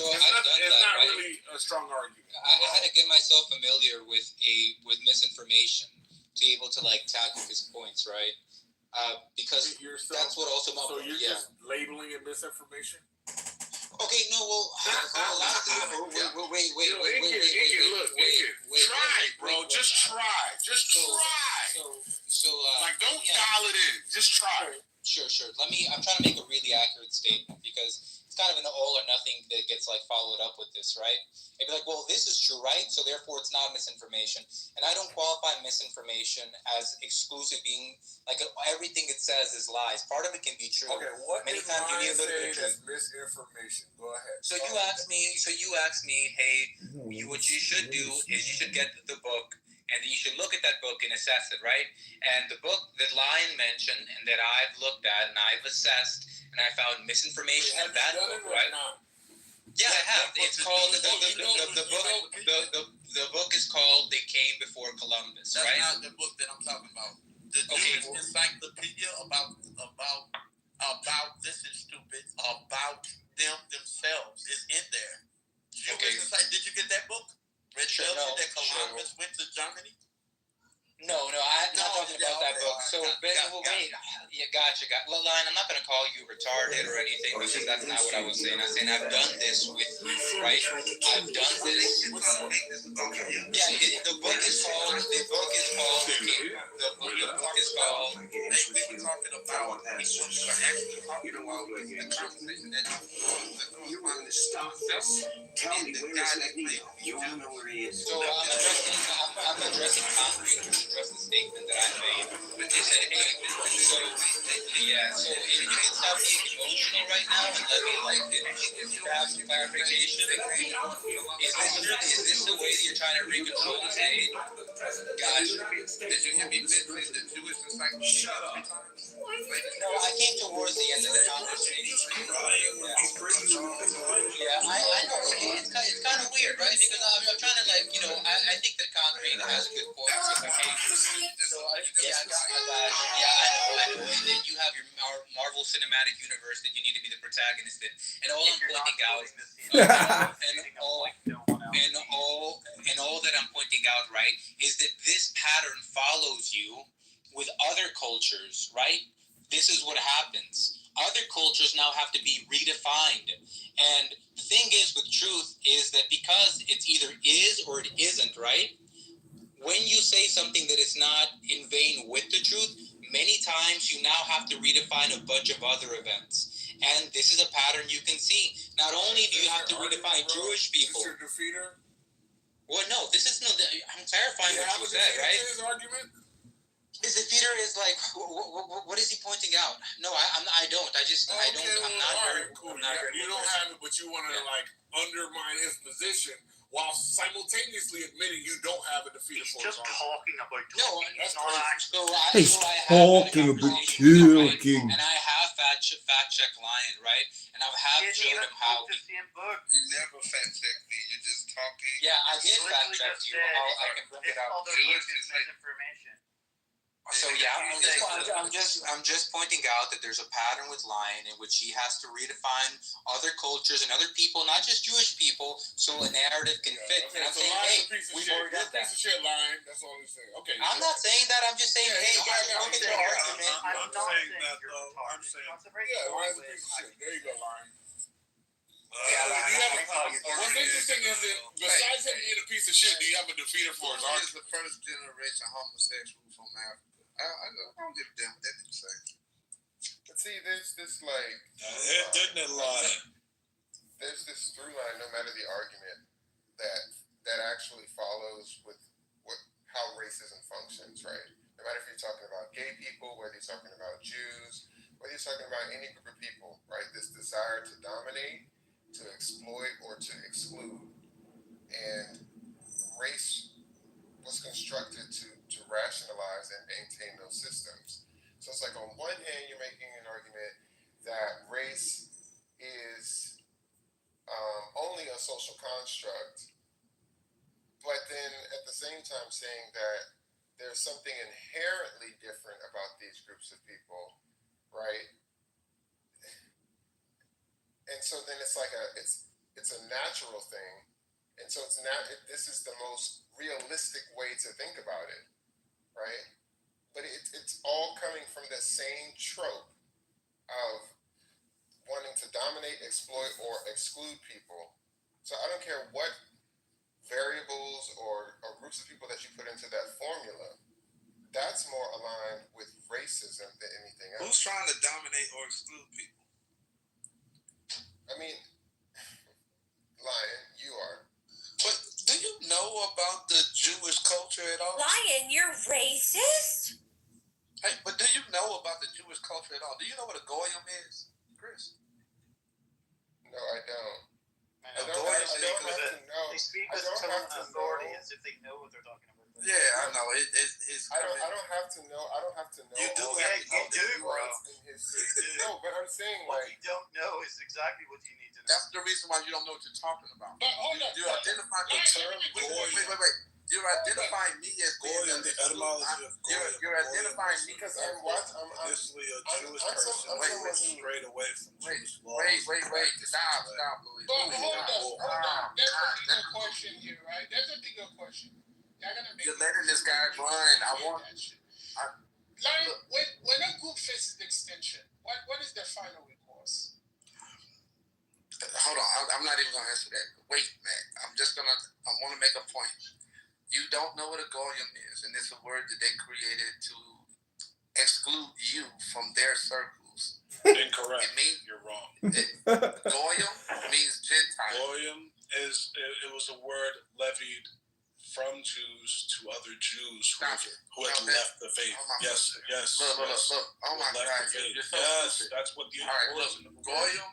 So I've done that. It's not really a strong argument. I had to get myself familiar with misinformation to be able to like tackle his points, right? Because that's what also. So you're just labeling it misinformation. Okay, no, well, a lot of people. Wait. Try, bro. Just try. So, like, don't dial it in. Just try. Sure. I'm trying to make a really accurate statement because it's kind of an all or nothing that gets like followed up with this, right? It'd be like, well, this is true, right? So therefore, it's not misinformation, and I don't qualify misinformation as exclusive being like everything it says is lies. Part of it can be true. Okay, what many times you need a little bit of truth. Misinformation. Go ahead. So you asked me, hey, what you should do is you should get the book. And you should look at that book and assess it, right? And the book that Lion mentioned and that I've looked at and I've assessed and I found misinformation in that book, right? Yeah, I have. It's called the book is called "They Came Before Columbus," right? That's not the book that I'm talking about. The Jewish encyclopedia about this is stupid about themselves is in there. Did you get that book? That Columbus went to Germany? No, I'm not talking about that book. So, wait. Yeah, gotcha. Well, Lion, I'm not going to call you retarded or anything because that's not what I was saying. I'm saying I've done this with you, right? I've done this. Yeah, the book is called. They were talking about. The conversation that you want to stop this? Tell me where is that meal? You want to know where he is? So I'm addressing concrete. Address the statement that I made. But they said, hey, so if you can stop being emotional right now and let me have some clarification. Is this the way that you're trying to recontrol this? Hey, gotcha. Did you hear me mention the Jewish encyclopedia? Shut up. No, I came towards the end of the conversation. Yeah, I know. It's kind of weird, right? Because I'm trying to I think that concrete has a good point. I know that you have your Marvel Cinematic Universe that you need to be the protagonist in, and all I'm pointing out, and all that I'm pointing out, right, is that this pattern follows you with other cultures, right? This is what happens. Other cultures now have to be redefined, and the thing is with truth is that because it's either is or it isn't, right? When you say something that is not in vein with the truth, many times you now have to redefine a bunch of other events. And this is a pattern you can see. Not only do you have to redefine Jewish people. Is this your defeater? Well, no, this is no. I'm clarifying what you said, right? His argument? His defeater is like, what is he pointing out? No, I don't. I'm not very cool. You don't have it, but you want to undermine his position while simultaneously admitting you don't have a defeater for his argument. Talking about talking. He's talking about talking. And I have fact check Lion, right? And I have shown him how. You never fact check me. You're just talking. Yeah, I did fact check you. I can bring it up. Misinformation. So I'm just pointing out that there's a pattern with Lion in which he has to redefine other cultures and other people, not just Jewish people, so a narrative can fit. And I'm saying, hey, we've already got that. Piece of shit, Lion. That's all he's saying. Okay. I'm not saying that. I'm just saying, hey, look at your argument. I'm not saying that though. I'm saying, Line's a piece of shit. There you go, Lion. What's interesting is that besides him being a piece of shit, do you have a defeater for his argument? He's the first generation homosexual from Africa. I don't give a damn what that nigga say. But see, there's this like didn't it lie? There's this through line, no matter the argument, that actually follows with how racism functions, right? No matter if you're talking about gay people, whether you're talking about Jews, whether you're talking about any group of people, right? This desire to dominate, to exploit, or to exclude, and race was constructed to rationalize and maintain those systems. So it's like on one hand, you're making an argument that race is only a social construct, but then at the same time saying that there's something inherently different about these groups of people, right? And so then it's like it's a natural thing, and so this is the most realistic way to think about it, right? But it's all coming from the same trope of wanting to dominate, exploit, or exclude people. So I don't care what variables or groups of people that you put into that formula, that's more aligned with racism than anything else. Who's trying to dominate or exclude people? I mean, Lion, you are. But do you know about the Jewish culture at all? Lion, you're racist? Hey, but do you know about the Jewish culture at all? Do you know what a goyim is, Chris? No, I don't. I don't Goyim have to know. They speak I with don't tone have and to authority know. as if they know what they're talking about. Yeah, I know. It's I don't have to know. I don't have to know. You do all have the- to all the do, bro. nuance in history. No, but I'm saying What like you don't know is exactly what you need to know. That's the reason why you don't know what you're talking about. But hold up. You identify the term goyim. Wait. You're identifying me as being Goyim, the etymology of goyim. You're identifying me because I'm watching. Initially a Jewish I'm person someone who was who- strayed away from Jewish laws. Wait. Stop, Louis. But hold up. There's a bigger Stop. question here, right? There's a bigger question. Y'all gonna make You're letting this guy run. I want. that shit. Like, when a group faces extinction, what is their final recourse? Hold on. I'm not even gonna answer that. Wait, man. I want to make a point. You don't know what a goyim is, and it's a word that they created to exclude you from their circles. Incorrect. It means You're wrong. goyim means Gentile. Goyim it was a word levied from Jews to other Jews who had left the faith. Yes. Look. Oh my God, you're so stupid. That's what the All right, origin of the word.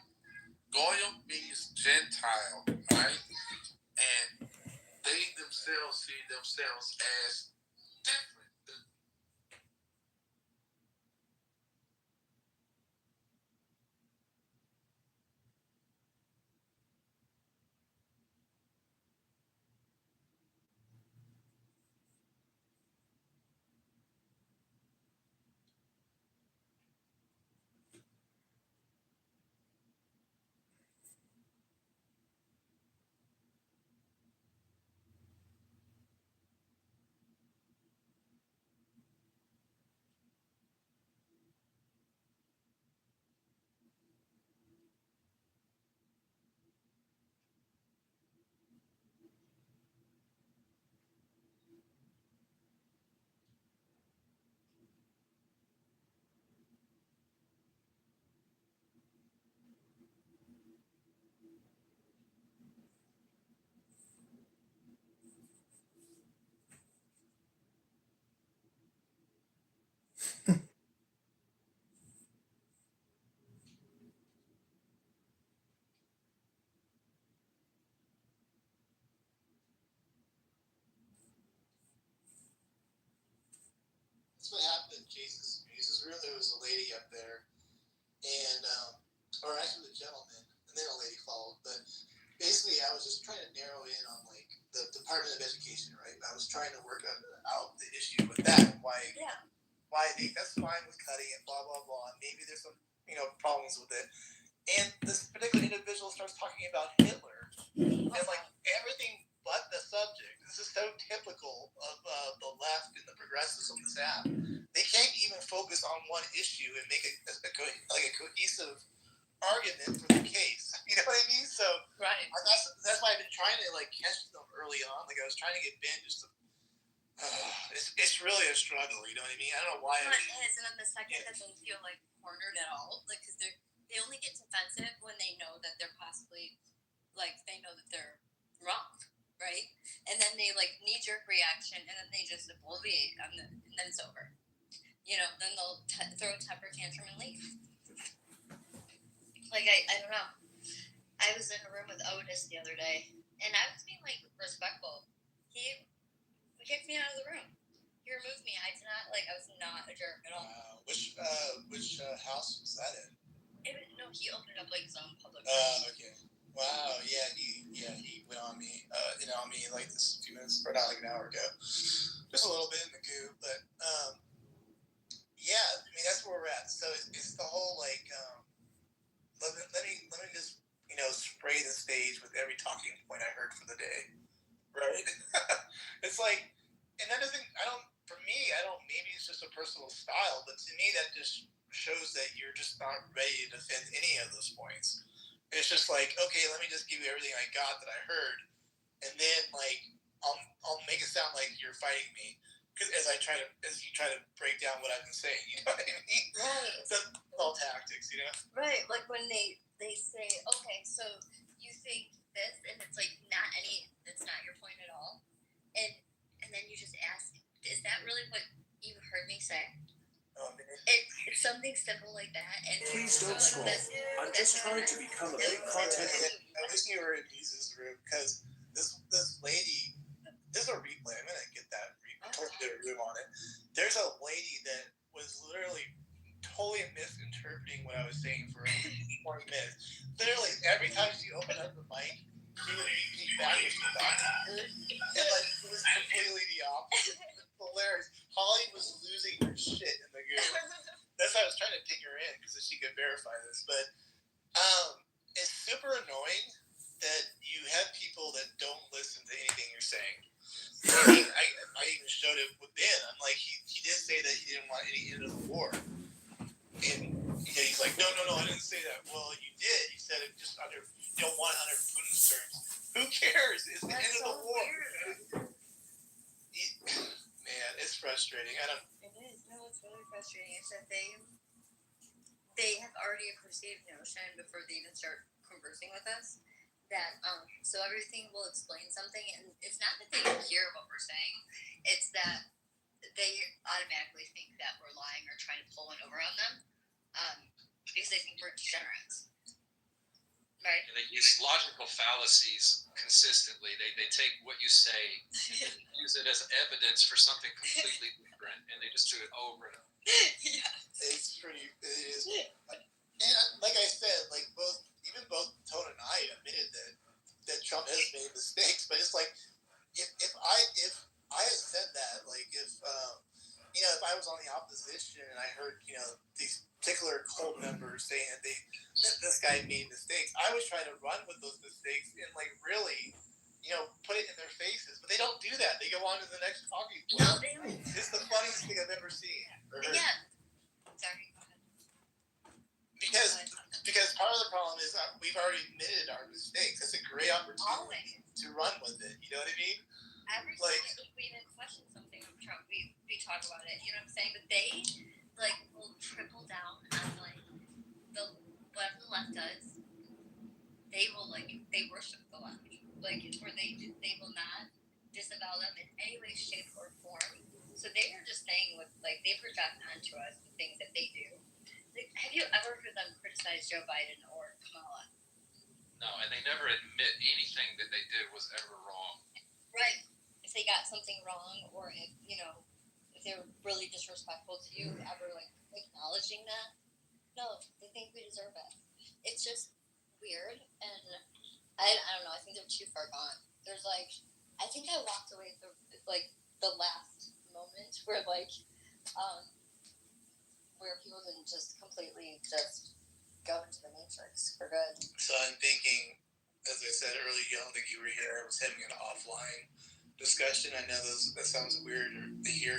Goyim means Gentile, right? And they themselves see themselves as different. That's what happened in Jesus' room. There was a lady up there, and or actually the gentleman, and then a lady followed. But basically, I was just trying to narrow in on like the Department of Education, right? I was trying to work out the issue with that. Why they that's fine with cutting and blah blah blah. And maybe there's some problems with it. And this particular individual starts talking about Hitler and like everything but the subject. This is so typical of the left and the progressives on this app. They can't even focus on one issue and make a cohesive argument for the case. You know what I mean? So Right. that's why I've been trying to like catch them early on. Like I was trying to get Ben just to. It's really a struggle. You know what I mean? I don't know why. And isn't it the second that they feel like cornered at all? Like, because they only get defensive when they know that they're possibly, like, they know that they're wrong, right? And then they, like, knee-jerk reaction, and then they just obliviate, and then it's over. Then they'll throw a temper tantrum and leave. Like, I don't know. I was in a room with Otis the other day, and I was being, like, respectful. He kicked me out of the room. He removed me. I was not a jerk at all. Which house was that in? No, he opened up like his own public. Okay. Wow. Yeah. He went on me. Like this a few minutes, or not like an hour ago. Just a little bit in the goo, but yeah. I mean that's where we're at. So it's the whole like let me just spray the stage with every talking point I heard for the day, right? It's like, and that doesn't. For me, maybe it's just a personal style, but to me, that just shows that you're just not ready to defend any of those points. It's just like, okay, let me just give you everything I got that I heard, and then like I'll make it sound like you're fighting me, as you try to break down what I've been saying. You know what I mean? Right. It's all tactics, Right. Like when they say, okay, so you think this, and it's like it's not your point at all, and then you just ask, is that really what you heard me say? It's something simple like that. And Please don't scroll. I'm just trying to become a big content. I wish you were in Jesus' room, because this lady, there's a replay. I'm gonna get that replay. Totally did a room on it. There's a lady that was literally totally misinterpreting what I was saying for 20 minutes. Literally, every time she opened up the mic, she would repeat back what she thought. And like, it was completely the opposite. It was hilarious. Holly was losing her shit in the group. That's why I was trying to dig her in, because she could verify this. But it's super annoying that you have people that don't listen to anything you're saying. I even showed it with Ben. I'm like, he did say that he didn't want any end of the war. And he's like, no, I didn't say that. Well, you did. You said it just you don't want it under Putin's terms. Who cares? It's the end of the war. Man, it's frustrating. It is. No, it's really frustrating. It's that they have already a perceived notion before they even start conversing with us that so everything will explain something, and it's not that they don't hear what we're saying. It's that they automatically think that we're lying or trying to pull one over on them, because they think we're degenerates. Right? And they use logical fallacies consistently. They take what you say and use it as evidence for something completely different, and they just do it over and over. Yeah. It is. And like I said, like both Tone and I admitted that Trump has made mistakes, but it's like, if I had said that, like if I was on the opposition and I heard these particular cult members saying that this guy made mistakes, I was trying to run with those mistakes and like really put it in their faces, but they don't do that. They go on to the next talking point. No, they don't. It's the funniest thing I've ever seen or heard. Yeah. Sorry. Because part of the problem is we've already admitted our mistakes. It's a great opportunity to run with it. You know what I mean? Every time we even question something with Trump, we talk about it. You know what I'm saying? But they will triple down on whatever the left does. They will they worship the left. Where they will not disavow them in any way, shape, or form. So they are just saying what they project onto us the things that they do. Have you ever heard them criticize Joe Biden or Kamala? No, and they never admit anything that they did was ever wrong. Right. If they got something wrong, or if they were really disrespectful to you, ever acknowledging that? No, they think we deserve it. It's just weird, and I don't know. I think they're too far gone. There's I think I walked away from the last moment where where people didn't just completely just go into the matrix for good. So I'm thinking, as I said earlier, I don't think you were here. I was having an offline discussion. I know that sounds weird to hear,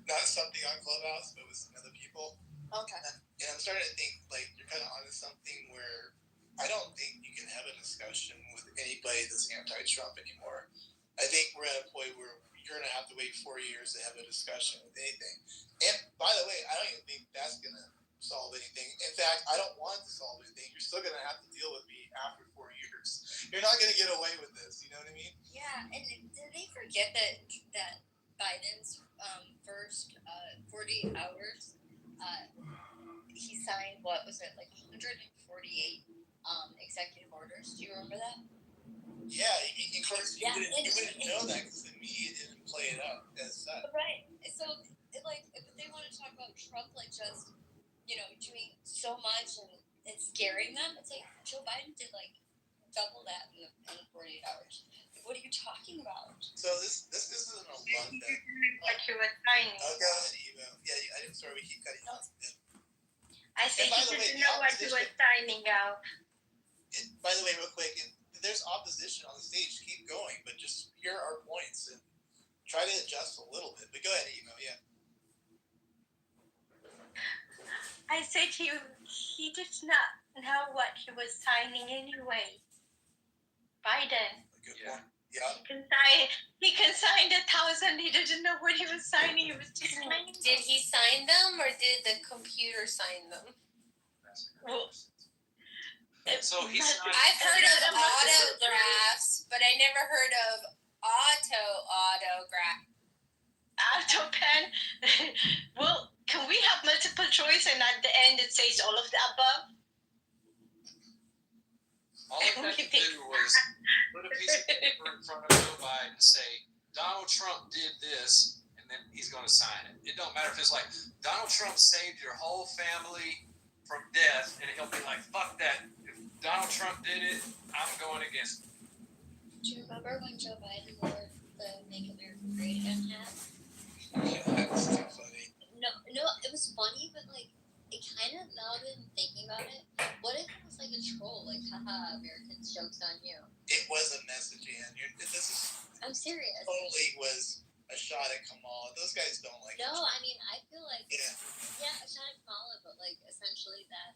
not something on Clubhouse, but with some other people. Okay. And I'm starting to think you're kind of onto something where I don't think you can have a discussion with anybody that's anti-Trump anymore. I think we're at a point where you're going to have to wait 4 years to have a discussion with anything. And by the way, I don't even think that's going to solve anything. In fact, I don't want it to solve anything. You're still going to have to deal with me after 4 years. You're not going to get away with this. You know what I mean? Yeah, and did they forget that Biden's first 48 hours, he signed, what was it, 148 executive orders? Do you remember that? Yeah, of course, you didn't know that because the media didn't play it up as such. Right. So, if they want to talk about Trump, just, doing so much and scaring them, it's Joe Biden did, double that in 48 hours. What are you talking about? So, this isn't a love that. What you were signing. Oh, go ahead, Eva. Yeah, I'm sorry, we keep cutting off. I think you didn't know what you were signing out. by the way, real quick, if there's opposition on the stage, keep going, but just hear our points and try to adjust a little bit. But go ahead, Emo. Yeah. I said he did not know what he was signing anyway. Biden. Good Yeah. point. Yeah. He can sign 1,000. He didn't know what he was signing. He was just signing. Did he sign them or did the computer sign them? Well, So he's not. I've heard of autographs, but I never heard of autograph. Auto pen. Well, can we have multiple choice and at the end it says all of the above? All it had to do was put a piece of paper in front of Joe Biden and say, Donald Trump did this, and then he's going to sign it. It don't matter if it's like, Donald Trump saved your whole family from death, and he'll be like, fuck that. If Donald Trump did it, I'm going against it. Do you remember when Joe Biden wore the Make America Great Again hat? That's too funny. No, it was funny, but like, it kind of, now that I'm thinking about it, what if it was like a troll, like, haha, Americans, joke's on you. It was a message, Ann. I'm serious. Totally was a shot at Kamala. Those guys don't like No, it. I mean, I feel like, Yeah. a shot at Kamala, but like, essentially that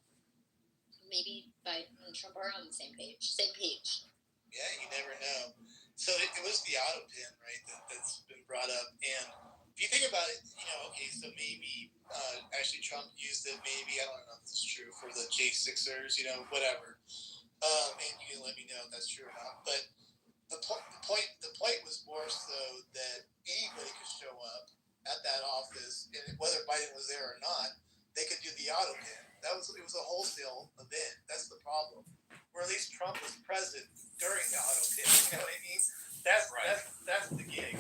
maybe Biden and Trump are on the same page. Yeah, you never know. So it was the auto pin, right, that's been brought up. And if you think about it, okay, so maybe actually Trump used it, maybe, I don't know if this is true, for the J6ers, whatever. And you can let me know if that's true or not. But the point was more so that anybody could show up at that office, and whether Biden was there or not, they could do the auto pin. It was a wholesale event. That's the problem. Or at least Trump was present during the auto pin. You know what I mean? That's right. That's the gig.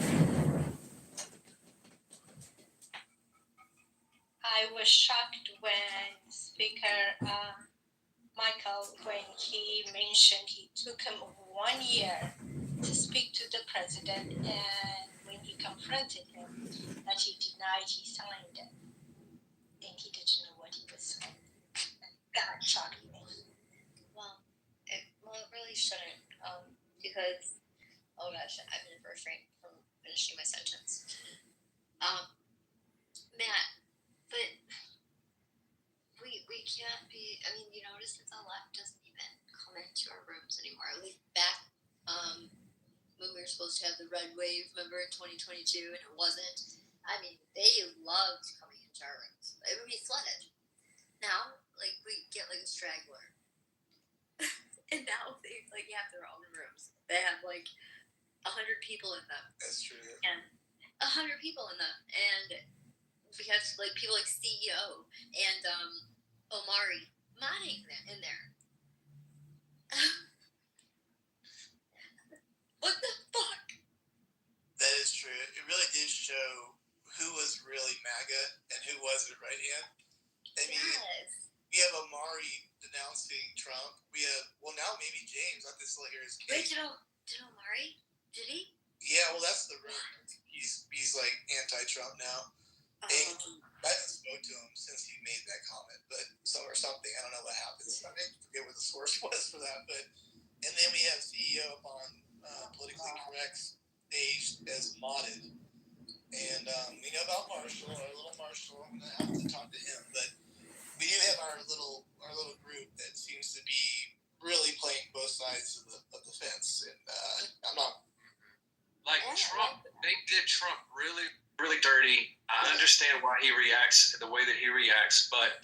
I was shocked when Speaker Michael, when he mentioned he took him 1 year to speak to the president, and when he confronted him, that he denied he signed it, and he didn't know what he was saying. That shocked me. Well, it really shouldn't, because, oh gosh, I've been refraining from finishing my sentence. Matt, but we can't be, I mean, you notice that the left doesn't even come into our rooms anymore. Like back, when we were supposed to have the red wave, remember, in 2022, and it wasn't. I mean, they loved coming into our rooms. It would be flooded. Now, like, we get like a straggler. And now they like have their own rooms. They have like 100 people in them. That's true. And 100 people in them, and we have like people like CEO and Omari modding in there. What the fuck? That is true. It really did show who was really MAGA and who wasn't, right, Ann? I mean, Yes. we have Omari denouncing Trump. We have, well, now maybe James. I have to still hear his Wait, case. did Omari? Did he? Yeah, well, that's the rumor. He's like anti-Trump now. And I haven't spoke to him since he made that comment, but or something. I don't know what happens. I forget what the source was for that. But and then we have CEO up on politically correct stage as modded, and we know about Marshall, our little Marshall. I'm gonna have to talk to him, but we do have our little group that seems to be really playing both sides of the fence, and I'm not. Like Trump, they did Trump really, really dirty. I understand why he reacts the way that he reacts, but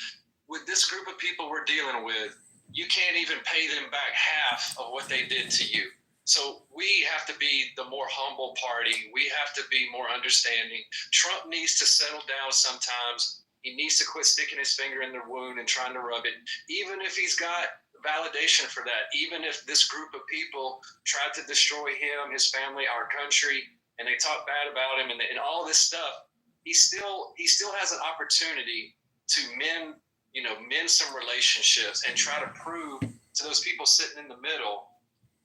with this group of people we're dealing with, you can't even pay them back half of what they did to you. So we have to be the more humble party. We have to be more understanding. Trump needs to settle down sometimes. He needs to quit sticking his finger in the wound and trying to rub it, even if he's got validation for that. Even if this group of people tried to destroy him, his family, our country, and they talk bad about him and all this stuff, he still has an opportunity to mend some relationships and try to prove to those people sitting in the middle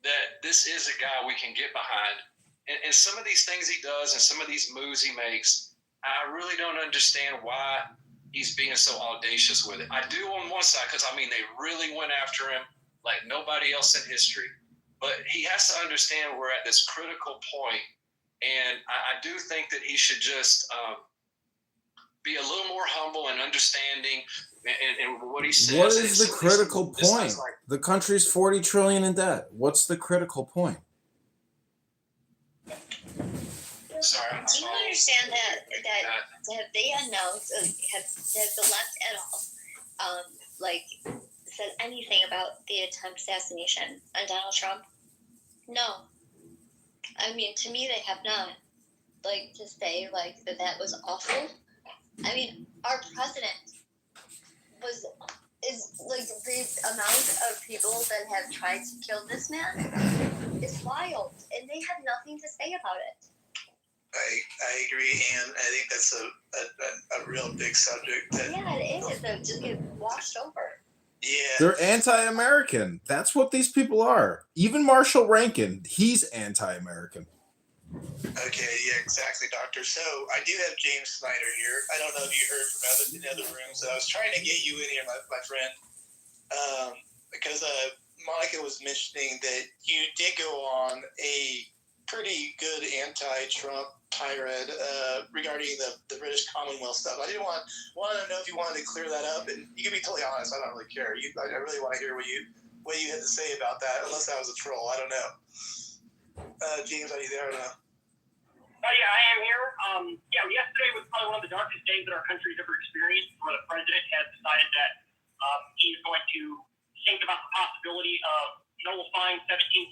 that this is a guy we can get behind. And some of these things he does and some of these moves he makes, I really don't understand why he's being so audacious with it. I do on one side, because I mean, they really went after him like nobody else in history. But he has to understand we're at this critical point, and I do think that he should just be a little more humble and understanding in what he says. What is the critical point? The country's $40 trillion in debt. What's the critical point? Sorry, do you understand that they announced, have the left at all, said anything about the attempt assassination on Donald Trump? No. I mean, to me, they have not. Like, to say, like, that was awful. I mean, our president is like, the amount of people that have tried to kill this man is wild, and they have nothing to say about it. I agree, and I think that's a real big subject. It is. It just get washed over. Yeah. They're anti-American. That's what these people are. Even Marshall Rankin, he's anti-American. Okay, yeah, exactly, Doctor. So I do have James Snyder here. I don't know if you heard from in other rooms. I was trying to get you in here, my friend, because Monica was mentioning that you did go on a pretty good anti-Trump tirade regarding the British Commonwealth stuff. I didn't want to know if you wanted to clear that up, and you can be totally honest. I don't really care. I really want to hear what you had to say about that, unless that was a troll. I don't know. James, are you there or no? Yeah, I am here. Yesterday was probably one of the darkest days that our country's ever experienced, where the president has decided that he's going to think about the possibility of nullifying 1776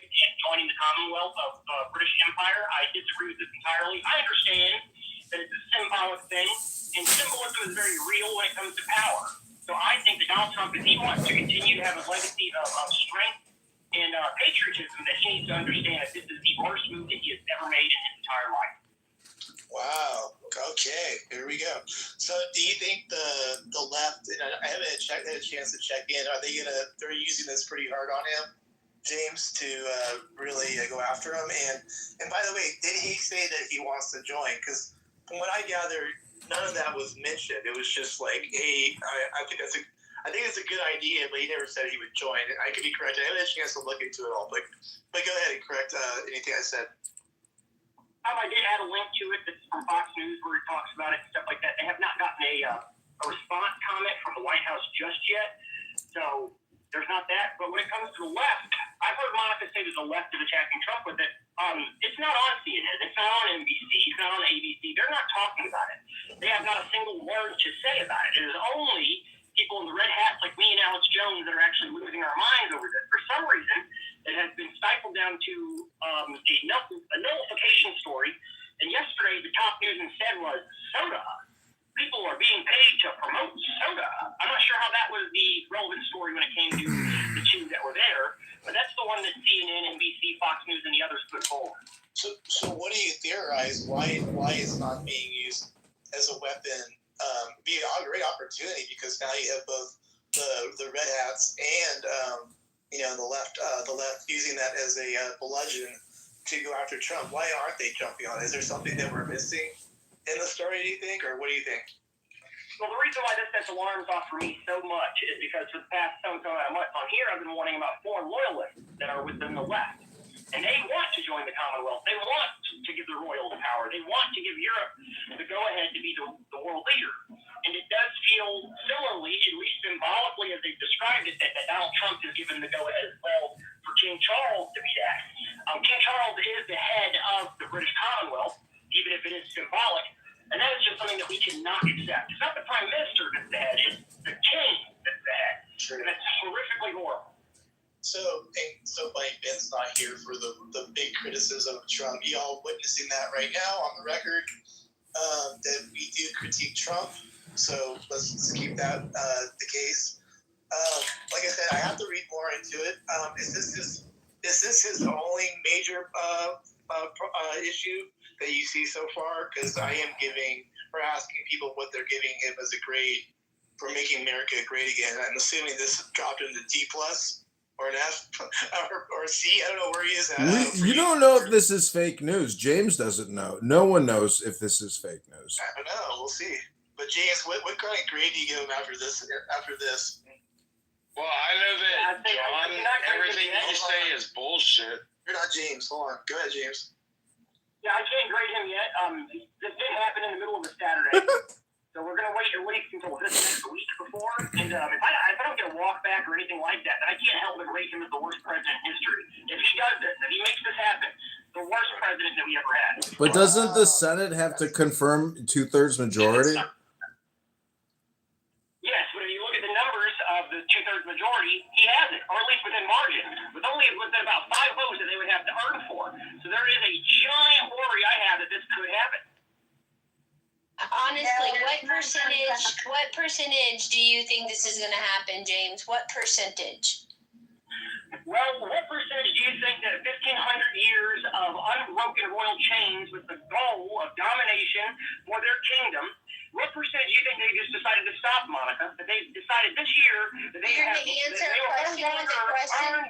and joining the Commonwealth of British Empire. I disagree with this entirely. I understand that it's a symbolic thing, and symbolism is very real when it comes to power. So I think that Donald Trump, if he wants to continue to have a legacy of strength and patriotism, that he needs to understand that this is the worst move that he has ever made in his entire life. Wow. Okay. Here we go. So, do you think the left? And I haven't had a chance to check in. They're using this pretty hard on him, James, to really go after him. And by the way, did he say that he wants to join? Because from what I gathered, none of that was mentioned. It was just like, hey, I think it's a good idea, but he never said he would join. I could be correct. I haven't had a chance to look into it all, but go ahead and correct anything I said. I did add a link to it that's from Fox News where he talks about it and stuff like that. They have not gotten a response comment from the White House just yet, so there's not that. But when it comes to the left, I've heard Monica say that the left is attacking Trump with it. It's not on CNN. It's not on NBC. It's not on ABC. They're not talking about it. They have not a single word to say about it. It is only people in the red hats like me and Alex Jones that are actually losing our minds over this. For some reason, it has been stifled down to a nullification story. And yesterday, the top news instead was soda. People are being paid to promote soda. I'm not sure how that was the relevant story when it came to the two that were there, but that's the one that CNN, NBC, Fox News, and the others put forward. So what do you theorize? Why it's not being used as a weapon? Be a great opportunity because now you have both the red hats and the left using that as a bludgeon to go after Trump. Why aren't they jumping on it? Is there something that we're missing in the story, do you think, or what do you think? Well, the reason why this sets alarms off for me so much is because for the past so months on here, I've been warning about foreign loyalists that are within the left. And they want to join the Commonwealth. They want to give the royals power. They want to give Europe the go-ahead to be the world leader. And it does feel similarly, at least symbolically as they've described it, that Donald Trump is given the go-ahead as well for King Charles to be that. King Charles is the head of the British Commonwealth, even if it is symbolic. And that is just something that we cannot accept. It's not the Prime Minister that's the head, it's the King that's the head. Sure. And that's horrifically horrible. So Mike Ben's not here for the big criticism of Trump. You all witnessing that right now on the record, that we do critique Trump. So let's keep that the case. Like I said, I have to read more into it. Is this his only major issue that you see so far? Because I am asking people what they're giving him as a grade for making America great again. I'm assuming this dropped into D+ or an F or C. I don't know where he is at. You don't know if this is fake news. James doesn't know. No one knows if this is fake news. I don't know. We'll see. But James, what kind of grade do you give him after this? Well, I know that John, everything you say is bullshit. You're not James. Hold on. Go ahead, James. Yeah, I can't grade him yet. This did happen in the middle of a Saturday. So we're going to wait at least until this next week before. And if I don't get a walk back or anything like that, then I can't help but rate him as the worst president in history. If he does this, if he makes this happen, the worst president that we ever had. But doesn't the Senate have to confirm 2/3 majority? Yes, but if you look at the numbers of the 2/3 majority, he has it, or at least within margin. With only within about 5 votes that they would have to earn for. So there is a giant worry I have that this could happen. Honestly, what percentage do you think this is going to happen, James? What percentage? Well, what percentage do you think that 1,500 years of unbroken royal chains with the goal of domination for their kingdom, what percentage do you think they just decided to stop, Monica? That they decided this year that they You're going to answer a question with a question?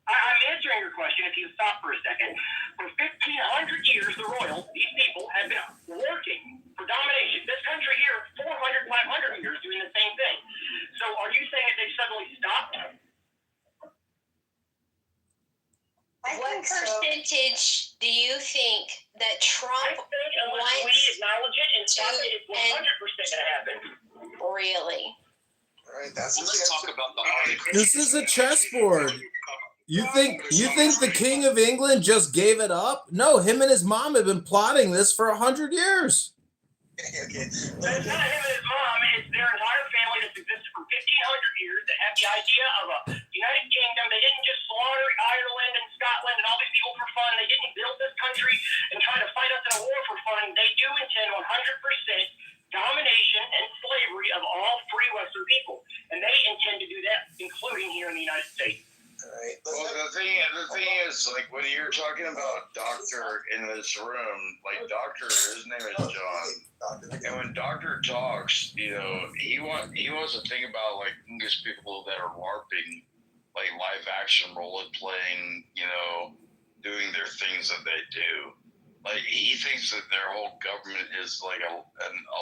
I'm answering your question if you stop for a second. For 1,500 years, the royals, these people, have been working for domination. This country here, 400, 500 years doing the same thing. So are you saying that they suddenly stopped? What percentage do you think that Trump wants we acknowledge it and stop it, it's 100% going to happen. Really? All right, let's talk about the article. This is a chessboard. You think the King of England just gave it up? No, him and his mom have been plotting this for 100 years. Okay. So it's not him and his mom, it's their entire family that's existed for 1,500 years that have the idea of a United Kingdom. They didn't just slaughter Ireland and Scotland and all these people for fun. They didn't build this country and try to fight us in a war for fun. They do intend 100% domination and slavery of all free Western people. And they intend to do that, including here in the United States. Right. Well, the thing is, like, when you're talking about Doctor in this room, like Doctor, his name is John, and when Doctor talks, you know, he wants to think about like English people that are LARPing, like live action role playing, you know, doing their things that they do. Like he thinks that their whole government is like a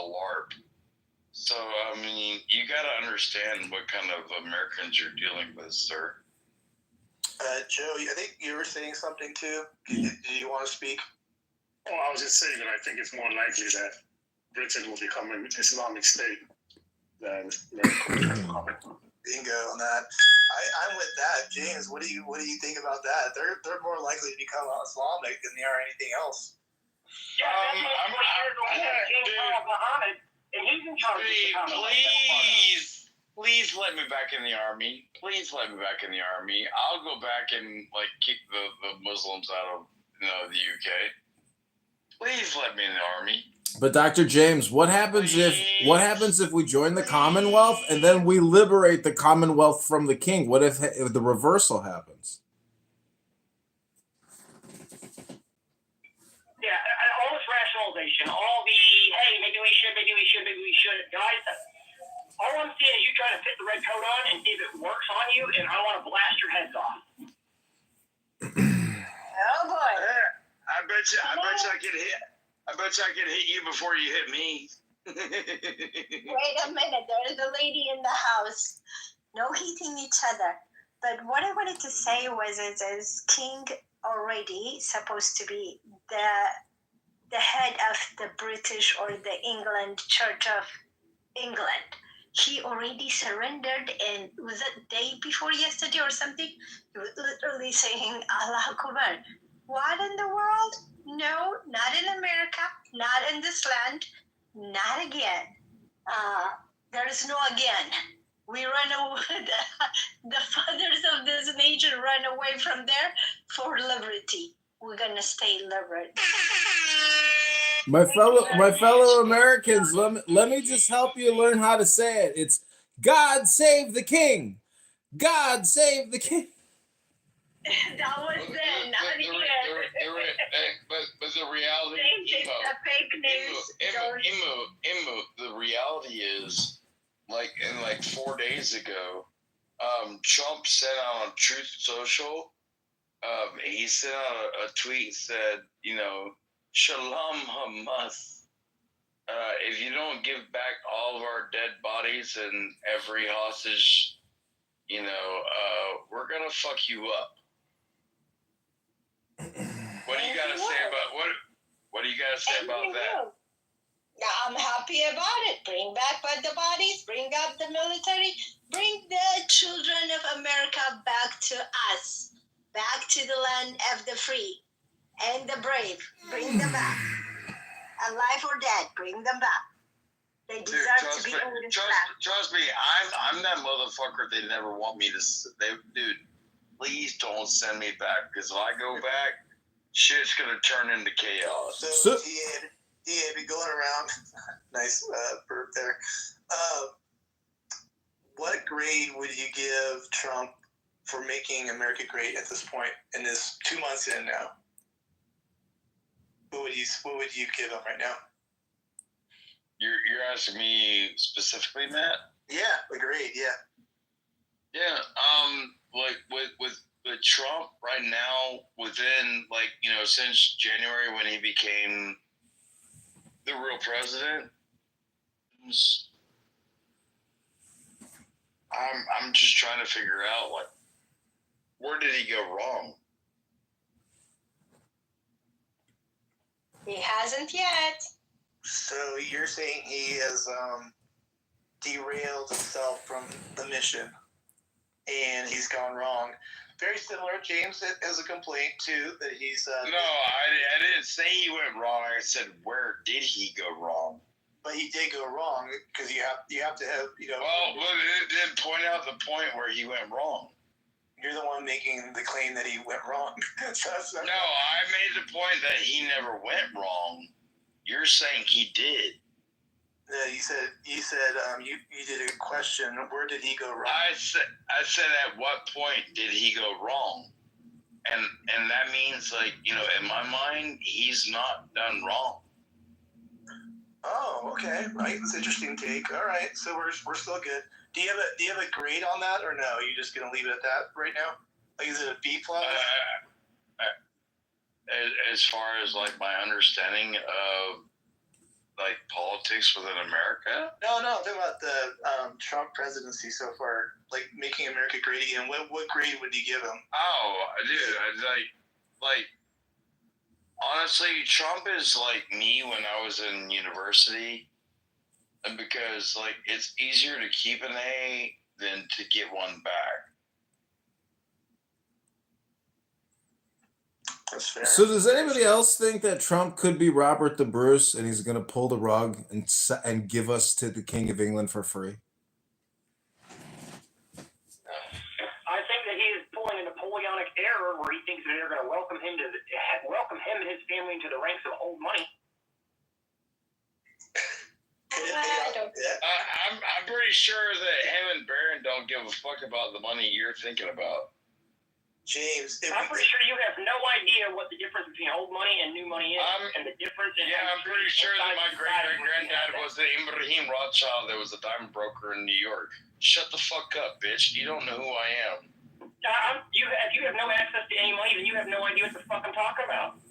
LARP. So I mean, you got to understand what kind of Americans you're dealing with, sir. Joe, I think you were saying something too. Do you want to speak? Well, I was just saying that I think it's more likely that Britain will become an Islamic state than America. Bingo on that. I'm with that, James. What do you think about that? They're more likely to become Islamic than they are anything else. Yeah, Muhammad, and he's in charge. Please let me back in the army. Please let me back in the army. I'll go back and like kick the Muslims out of the UK. Please let me in the army. But Dr. James, what happens if we join the Commonwealth and then we liberate the Commonwealth from the king? What if the reversal happens? Yeah, all this rationalization, all the hey, maybe we should, guys. All I'm seeing is you trying to fit the red coat on and see if it works on you, and I want to blast your heads off. Oh boy! I bet you I could hit you before you hit me. Wait a minute, there is a lady in the house. No hitting each other. But what I wanted to say was, is King already supposed to be the head of the British or the England Church of England. He already surrendered, and was it day before yesterday or something? He was literally saying Allah Akbar. What in the world? No, not in America, not in this land, not again. There is no again. We run away, the fathers of this nation run away from there for liberty. We're gonna stay liberal. My fellow Americans, let me just help you learn how to say it. It's God save the king. God save the king. That was then, not here. But the reality, the reality is, like 4 days ago, Trump sent out on Truth Social, he sent out a tweet, said, you know, Shalom Hamas. If you don't give back all of our dead bodies and every hostage we're gonna fuck you up. What do you gotta say about what do you gotta say about that? I'm happy about it. Bring back the bodies, bring up the military, bring the children of America back to us, back to the land of the free and the brave. Bring them back. Alive or dead, bring them back. They deserve to be owned. Trust me, I'm that motherfucker they never want me to. Dude, please don't send me back, because if I go back, shit's gonna turn into chaos. So he had been going around. Nice burp there. What grade would you give Trump for making America great at this point? In this 2 months in now, what would you give him right now? You're asking me specifically, Matt? Yeah, a grade. Yeah. Yeah. Like with Trump right now, within since January when he became the real president, I'm just trying to figure out where did he go wrong? He hasn't yet. So you're saying he has derailed himself from the mission, and he's gone wrong. Very similar. James has a complaint too that he's. No, I didn't say he went wrong. I said where did he go wrong? But he did go wrong because you have to have Well, but it didn't point out the point where he went wrong. You're the one making the claim that he went wrong. No, I made the point that he never went wrong. You're saying he did. Yeah, you said you did a question. Where did he go wrong? I said at what point did he go wrong? And that means in my mind he's not done wrong. Oh, okay. Right. That's an interesting take. All right. So we're still good. Do you have a grade on that, or no? Are you just gonna leave it at that right now? Is it a B plus? As far as my understanding of politics within America? No. I'm talking about the Trump presidency so far. Making America great again. What grade would you give him? Oh, dude, honestly, Trump is like me when I was in university, and because it's easier to keep an A than to get one back. That's fair. So does anybody else think that Trump could be Robert the Bruce and he's going to pull the rug and give us to the King of England for free? I think that he is pulling a Napoleonic error where he thinks that they're going to welcome him and his family into the ranks of old money. I'm pretty sure that him and Barron don't give a fuck about the money you're thinking about. James, I'm pretty sure you have no idea what the difference between old money and new money is, and the difference. I'm pretty sure that my great-great-granddad was the Ibrahim Rothschild that was a diamond broker in New York. Shut the fuck up, bitch. You don't know who I am. If you have no access to any money, then you have no idea what the fuck I'm talking about.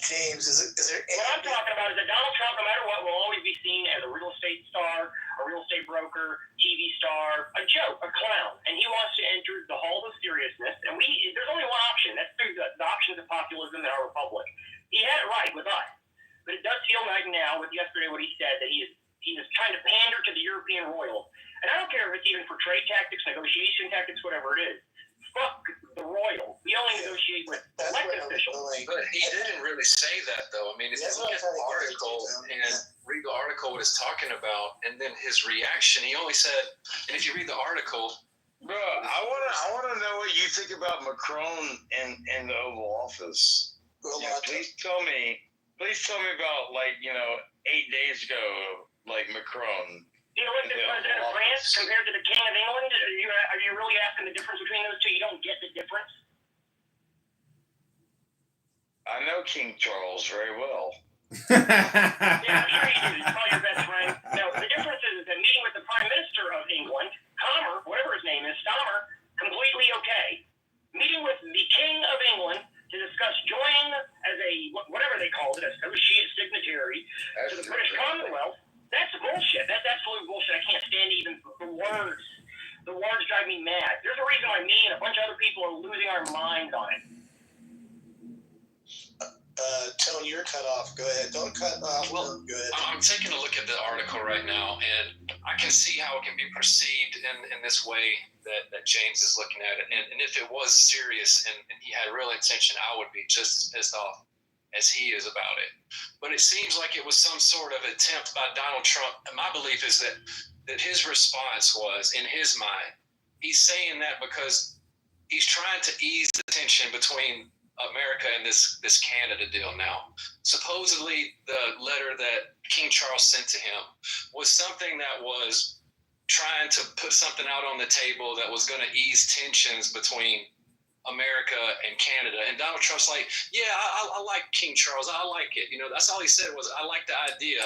James, is there what I'm talking about is that Donald Trump, no matter what, will always be seen as a real estate star, a real estate broker, TV star, a joke, a clown, and he wants to enter the halls of seriousness. And there's only one option. That's through the options of populism in our republic. He had it right with us, but it does feel like now with yesterday what he said that he was trying to pander to the European royals. And I don't care if it's even for trade tactics, negotiation tactics, whatever it is. Fuck the royals. We only negotiate with elected officials. But he didn't really say that, though. I mean, if you look at the article and read the article, what it's talking about, and then his reaction, he only said, and if you read the article, bro, I wanna know what you think about Macron in the Oval Office. Please tell me about 8 days ago, Macron. The elected president of France compared to the King of England? Are you really asking the difference between those two? You don't get the difference? I know King Charles very well. Yeah, I'm sure you do. He's probably your best friend. No, the difference is that meeting with the Prime Minister of England, Comer, whatever his name is, Stomer, completely okay. Meeting with the King of England to discuss joining as a, whatever they called it, associate signatory to the British Commonwealth. That's bullshit. That's absolute bullshit. I can't stand even the words. The words drive me mad. Tone, you're cut off. Go ahead. Don't cut off. Well, Go ahead. I'm taking a look at the article right now, and I can see how it can be perceived in this way that James is looking at it. And if it was serious and he had real intention, I would be just as pissed off as he is about it. But it seems like it was some sort of attempt by Donald Trump. And my belief is that his response was, in his mind, he's saying that because he's trying to ease the tension between America and this Canada deal now. Supposedly, the letter that King Charles sent to him was something that was trying to put something out on the table that was going to ease tensions between America and Canada. And Donald Trump's like, yeah, I like King Charles. I like it. That's all he said was, I like the idea.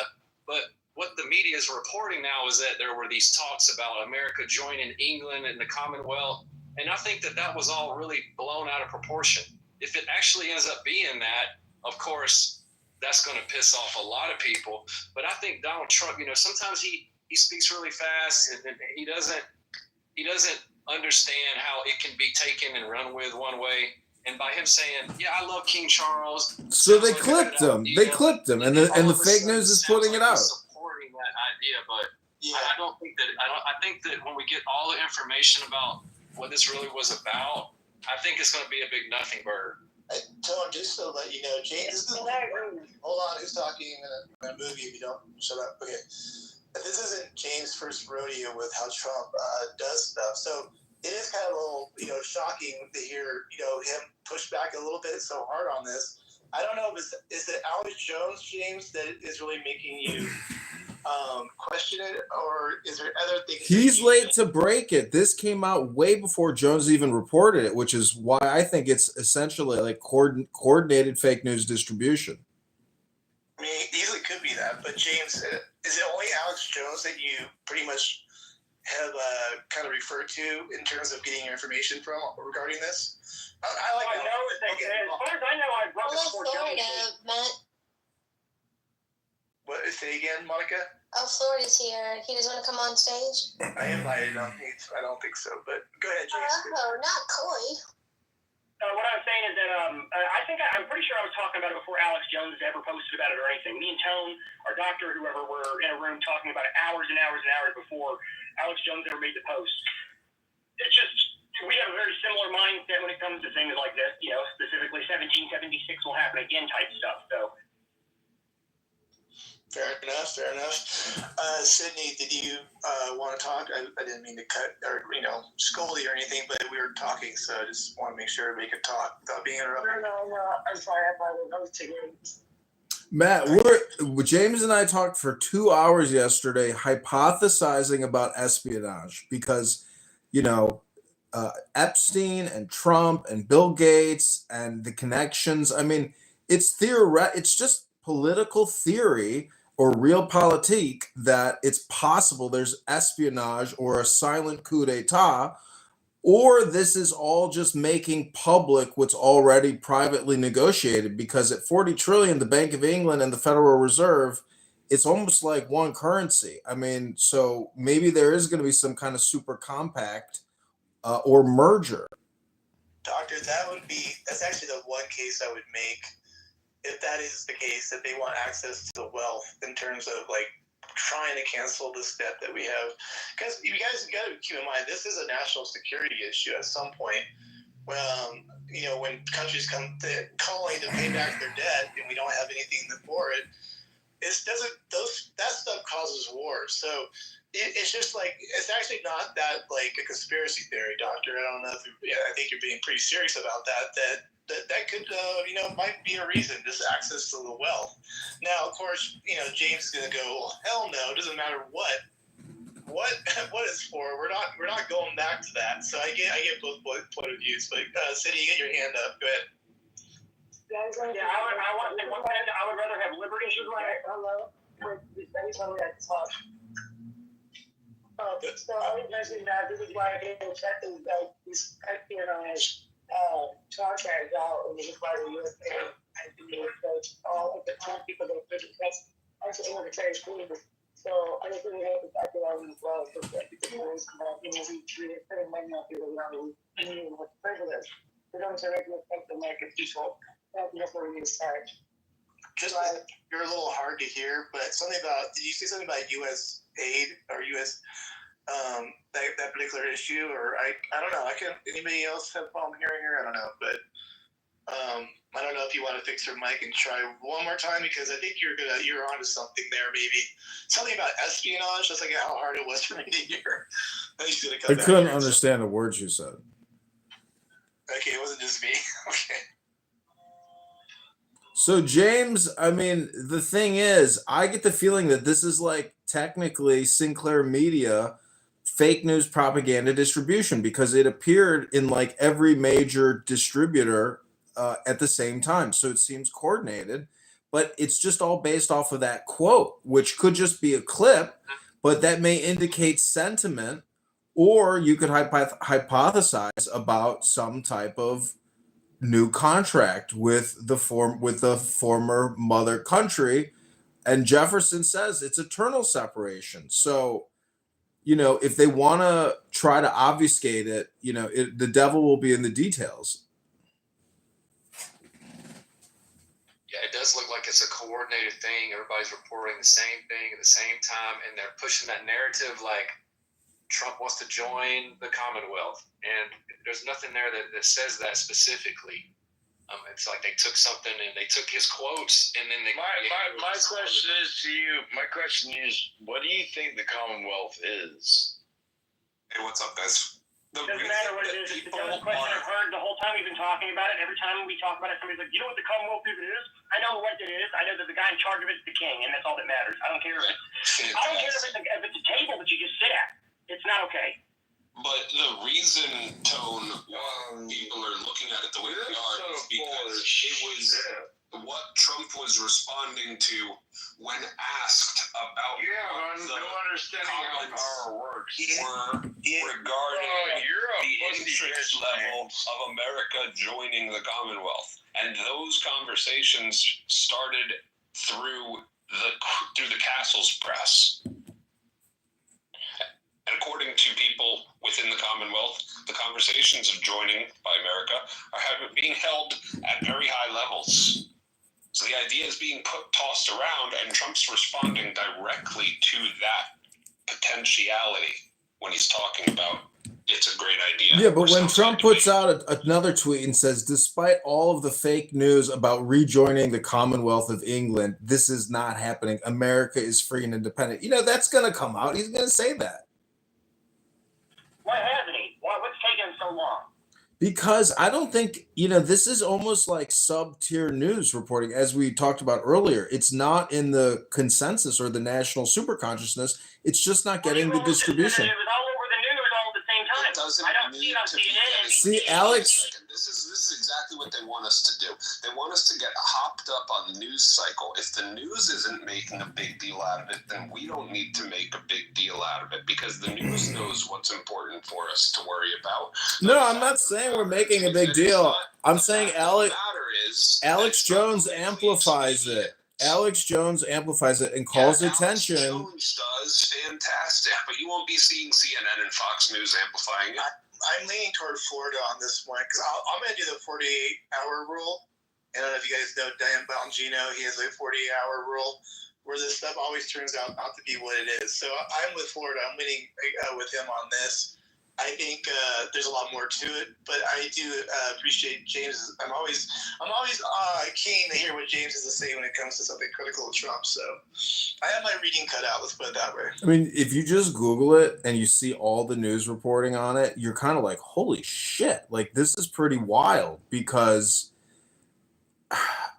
But what the media is reporting now is that there were these talks about America joining England and the Commonwealth. And I think that was all really blown out of proportion. If it actually ends up being that, of course, that's going to piss off a lot of people. But I think Donald Trump, sometimes he speaks really fast and he doesn't understand how it can be taken and run with one way. And by him saying, yeah, I love King Charles. So they clipped him. They clipped him. And the fake news is putting it out. Supporting that idea, but I don't think that, I think that when we get all the information about what this really was about, I think it's going to be a big nothing burger. Tone, just to let you know, James, hold on, who's talking in a movie if you don't shut up? Okay. This isn't James' first rodeo with how Trump does stuff. So it is kind of a little, shocking to hear, him push back a little bit so hard on this. I don't know if is it Alex Jones, James, that is really making you question it, or is there other things? He's late to break it. This came out way before Jones even reported it, which is why I think it's essentially like coordinated fake news distribution. I mean, it easily could be that, but James, is it only Alex Jones that you pretty much have kind of referred to in terms of getting your information from regarding this? I like. I know that as far as I know, I've run before Jones. Matt. What? Say again, Monica? Oh, Florida's here. He doesn't want to come on stage. I invited him. I don't think so, but go ahead, James. Oh, not Coy. What I'm saying is that I'm pretty sure I was talking about it before Alex Jones ever posted about it or anything. Me and Tone, our doctor, whoever, were in a room talking about it hours and hours and hours before Alex Jones ever made the post. It's just, we have a very similar mindset when it comes to things like this, specifically 1776 will happen again type stuff. So. Fair enough. Sydney, did you want to talk? I didn't mean to cut or scold you or anything, but we were talking, so I just want to make sure everybody could talk without being interrupted. No. I'm sorry. I was taking. Matt, James and I talked for 2 hours yesterday hypothesizing about espionage because, Epstein and Trump and Bill Gates and the connections. I mean, it's just political theory or realpolitik that it's possible there's espionage or a silent coup d'etat, or this is all just making public what's already privately negotiated, because at 40 trillion, the Bank of England and the Federal Reserve, it's almost like one currency. I mean, so maybe there is going to be some kind of super compact or merger. Doctor, that's actually the one case I would make. If that is the case, that they want access to the wealth in terms of trying to cancel this debt that we have, because you guys got to keep in mind this is a national security issue at some point. When countries come calling to pay back their debt and we don't have anything for it, that stuff causes wars. So it's just it's actually not that a conspiracy theory, Doctor. I don't know if I think you're being pretty serious about that. That could, might be a reason, just access to the wealth. Now, of course, James is going to go, well, hell no, it doesn't matter what it's for. We're not going back to that. So I get both point of views. But City, you get your hand up. Go ahead. Yeah, I would rather have liberty. Hello. Anytime we had to talk. So I was mentioning that this is why I didn't check these espionage contracts out in the USA and all of the time people don't think that's actually one of the trade schools. So I just really hope that that along as well. So that the boys come out, we might not be around with privilege. They don't directly affect the American people. That's what we need to start. just you're a little hard to hear, but something about, did you say something about U.S. aid or U.S. That particular issue, or I don't know. Anybody else have a problem hearing her? I don't know, but I don't know if you want to fix her mic and try one more time, because I think you're onto something there. Maybe something about espionage. That's like how hard it was for me to hear. I couldn't understand the words you said. Okay, it wasn't just me. Okay. So James, I mean, the thing is, I get the feeling that this is like technically Sinclair Media fake news propaganda distribution, because it appeared in like every major distributor at the same time. So it seems coordinated, but it's just all based off of that quote, which could just be a clip, but that may indicate sentiment, or you could hypothesize about some type of new contract with the former mother country. And Jefferson says it's eternal separation. So, you know, if they want to try to obfuscate it, you know, the devil will be in the details. Yeah, it does look like it's a coordinated thing. Everybody's reporting the same thing at the same time, and they're pushing that narrative like Trump wants to join the Commonwealth. And there's nothing there that says that specifically. It's like they took something and they took his quotes, and then they. My question is to you. My question is, what do you think the Commonwealth is? Hey, what's up, guys? Doesn't matter what it is. It's the dumbest question I've heard the whole time we've been talking about it. Every time we talk about it, somebody's like, "You know what the Commonwealth is?" I know what it is. I know that the guy in charge of it is the king, and that's all that matters. I don't care if it's a table that you just sit at. It's not okay. But the reason, Tone, people are looking at it the way they are is because it was what Trump was responding to when asked about no understanding how power works. Were regarding the interest level of America joining the Commonwealth. And those conversations started through the Castle's press. And according to people within the Commonwealth, the conversations of joining by America are being held at very high levels. So the idea is being tossed around, and Trump's responding directly to that potentiality when he's talking about it's a great idea. Yeah, but when Trump puts out another tweet and says, despite all of the fake news about rejoining the Commonwealth of England, this is not happening. America is free and independent. You know, that's going to come out. He's going to say that. Why hasn't he? What's taking him so long? Because I don't think, you know, this is almost like sub-tier news reporting, as we talked about earlier. It's not in the consensus or the national super consciousness. It's just not getting the distribution. It was all over the news all at the same time. I don't see it on CNN. See, Alex. This is exactly what they want us to do. They want us to get hopped up on the news cycle. If the news isn't making a big deal out of it, then we don't need to make a big deal out of it, because the news knows what's important for us to worry about. No, I'm not saying we're making a big deal. I'm saying Alex Jones amplifies it. Alex Jones amplifies it and calls attention. Alex Jones does fantastic, but you won't be seeing CNN and Fox News amplifying it. I'm leaning toward Florida on this one, because I'm going to do the 48-hour rule. I don't know if you guys know Dan Bongino. He has a 48-hour rule where this stuff always turns out not to be what it is. So I'm with Florida. I'm leaning with him on this. I think there's a lot more to it, but I do appreciate James. I'm always keen to hear what James has to say when it comes to something critical of Trump. So I have my reading cut out. Let's put it that way. I mean, if you just Google it and you see all the news reporting on it, you're kind of like, holy shit, like this is pretty wild. Because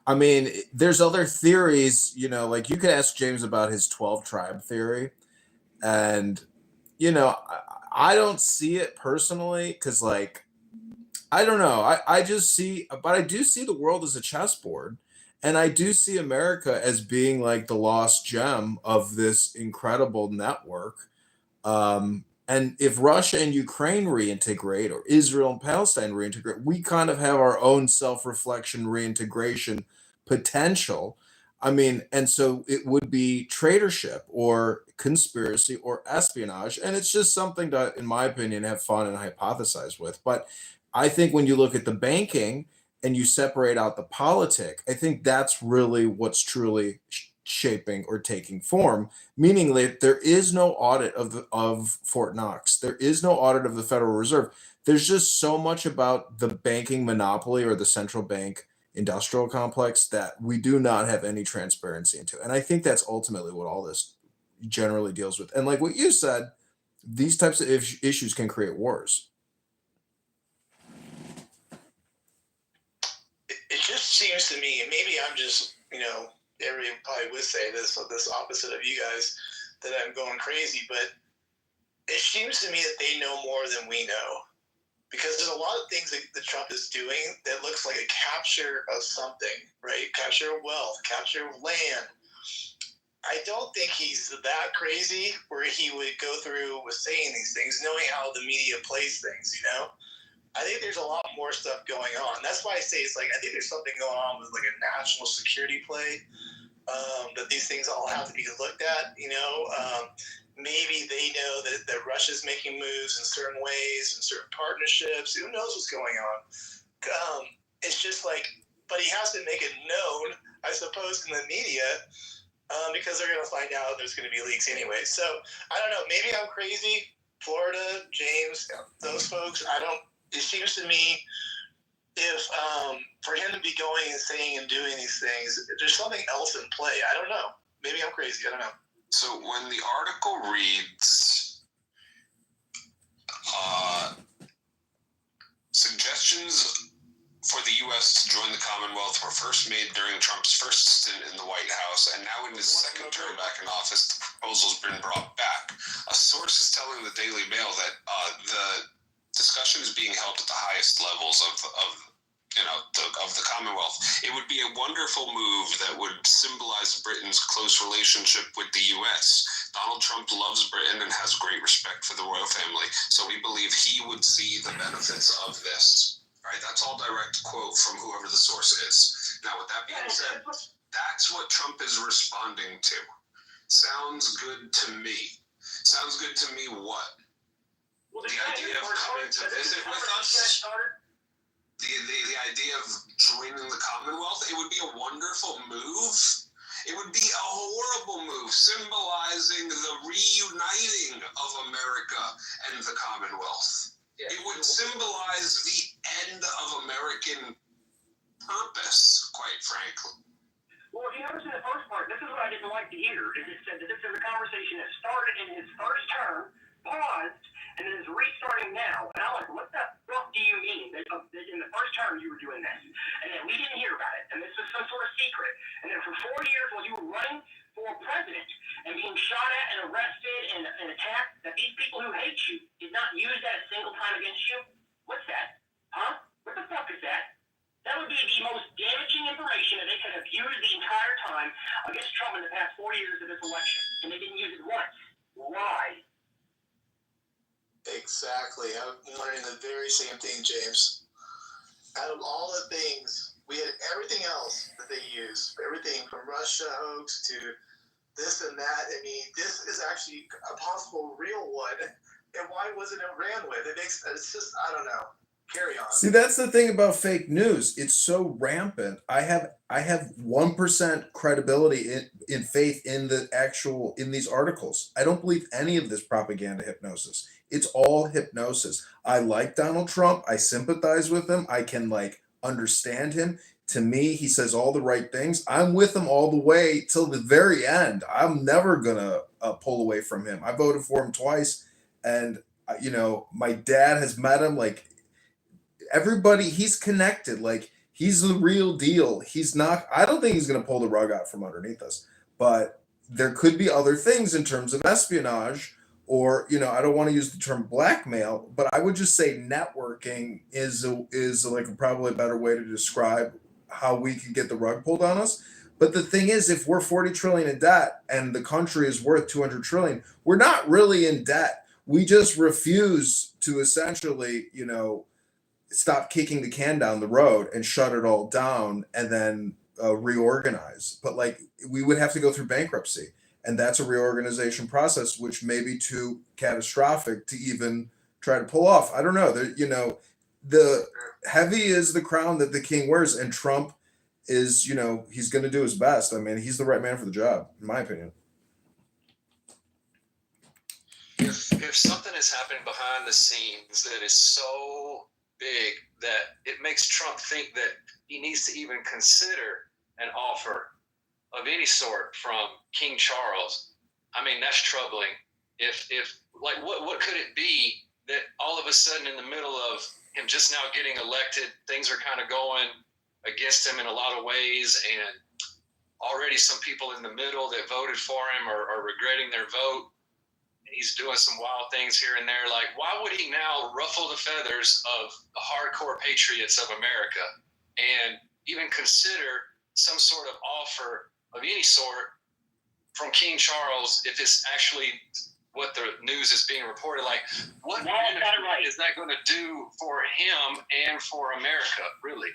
I mean, there's other theories, you know, like you could ask James about his 12 tribe theory, and you know, I don't see it personally, because like, I don't know. I just see, but I do see the world as a chessboard, and I do see America as being like the lost gem of this incredible network. And if Russia and Ukraine reintegrate, or Israel and Palestine reintegrate, we kind of have our own self-reflection reintegration potential. I mean, and so it would be traitorship or conspiracy or espionage. And it's just something to, in my opinion, have fun and hypothesize with. But I think when you look at the banking and you separate out the politic, I think that's really what's truly shaping or taking form. Meaning that there is no audit of Fort Knox. There is no audit of the Federal Reserve. There's just so much about the banking monopoly or the central bank industrial complex that we do not have any transparency into. And I think that's ultimately what all this generally deals with. And like what you said, these types of issues can create wars. It just seems to me, and maybe I'm just, everybody probably would say this opposite of you guys, that I'm going crazy, but it seems to me that they know more than we know. Because there's a lot of things that Trump is doing that looks like a capture of something, right? Capture of wealth, capture of land. I don't think he's that crazy where he would go through with saying these things, knowing how the media plays things, I think there's a lot more stuff going on. That's why I say it's like, I think there's something going on with like a national security play, that these things all have to be looked at, maybe they know that Russia's making moves in certain ways and certain partnerships. Who knows what's going on? It's just like, but he has to make it known, I suppose, in the media, because they're going to find out there's going to be leaks anyway. So I don't know. Maybe I'm crazy. Florida, James, those folks. It seems to me if for him to be going and saying and doing these things, there's something else in play. I don't know. Maybe I'm crazy. I don't know. So when the article reads, suggestions for the U.S. to join the Commonwealth were first made during Trump's first stint in the White House, and now in his second term back in office, the proposal's been brought back. A source is telling the Daily Mail that the discussion is being held at the highest levels of the Commonwealth. It would be a wonderful move that would symbolize Britain's close relationship with the U.S. Donald Trump loves Britain and has great respect for the royal family, so we believe he would see the benefits of this. All right, that's all direct quote from whoever the source is. Now, with that being said, that's what Trump is responding to. Sounds good to me. Sounds good to me what? Well, the idea of coming to visit with us? The idea of joining the Commonwealth, it would be a wonderful move. It would be a horrible move, symbolizing the reuniting of America and the Commonwealth. Yeah. It would symbolize the end of American purpose, quite frankly. Well, if you notice in the first part, this is what I didn't like to hear, is it said that this is a conversation that started in his first term, paused, and then is restarting now. And I'm like, what the fuck do you mean? That in the first term you were doing this, and then we didn't hear about it, and this is some sort of secret. And then for 4 years while you were running for president and being shot at and arrested and attacked, that these people who hate you did not use that a single time against you? What's that? Huh? What the fuck is that? That would be the most damaging information that they could have used the entire time against Trump in the past 4 years of this election, and they didn't use it once. Why? Exactly. I'm learning the very same thing, James. Out of all the things, we had everything else that they used. Everything from Russia hoax to this and that. I mean, this is actually a possible real one. And why wasn't it ran with? It's just, I don't know. Carry on. See, that's the thing about fake news. It's so rampant. I have 1% credibility in faith in these articles. I don't believe any of this propaganda hypnosis. It's all hypnosis. I like Donald Trump. I sympathize with him. I can understand him. To me, he says all the right things. I'm with him all the way till the very end. I'm never gonna pull away from him. I voted for him twice, and my dad has met him. Everybody, he's connected. He's the real deal. He's not. I don't think he's gonna pull the rug out from underneath us. But there could be other things in terms of espionage. Or, I don't want to use the term blackmail, but I would just say networking is probably a better way to describe how we can get the rug pulled on us. But the thing is, if we're 40 trillion in debt and the country is worth 200 trillion, we're not really in debt. We just refuse to essentially, stop kicking the can down the road and shut it all down and then reorganize. But we would have to go through bankruptcy. And that's a reorganization process, which may be too catastrophic to even try to pull off. I don't know. the heavy is the crown that the king wears, and Trump is, he's going to do his best. I mean, he's the right man for the job, in my opinion. If something is happening behind the scenes that is so big that it makes Trump think that he needs to even consider an offer of any sort from King Charles, I mean, that's troubling. If like, what could it be that all of a sudden in the middle of him just now getting elected, things are kind of going against him in a lot of ways, and already some people in the middle that voted for him are regretting their vote. He's doing some wild things here and there. Like, why would he now ruffle the feathers of the hardcore patriots of America and even consider some sort of offer of any sort from King Charles if it's actually what the news is being reported? Like, what benefit is that going to do for him and for America, really?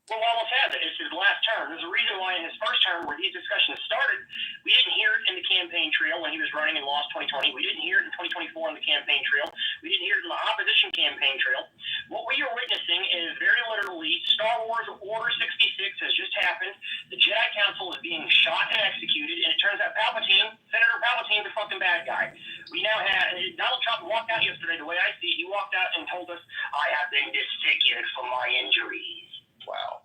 Well, almost has it. It's his last term. There's a reason why in his first term, where these discussions started, we didn't hear it in the campaign trail when he was running and lost 2020. We didn't hear it in 2024 in the campaign trail. We didn't hear it in the opposition campaign trail. What we are witnessing is very literally Star Wars Order 66 has just happened. The Jedi Council is being shot and executed, and it turns out Senator Palpatine's a fucking bad guy. We now have Donald Trump walked out yesterday. The way I see it, he walked out and told us, "I have been disfigured for my injuries." Wow.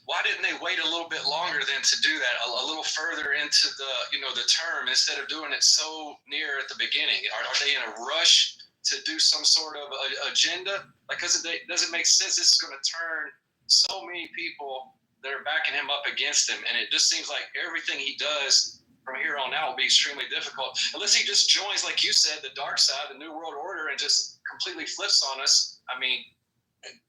Why didn't they wait a little bit longer than to do that, a little further into the term, instead of doing it so near at the beginning? Are they in a rush to do some sort of agenda? Like, because it doesn't make sense. This is going to turn so many people that are backing him up against him, and it just seems like everything he does from here on out will be extremely difficult, unless he just joins, like you said, the dark side, the New World Order, and just completely flips on us. I mean,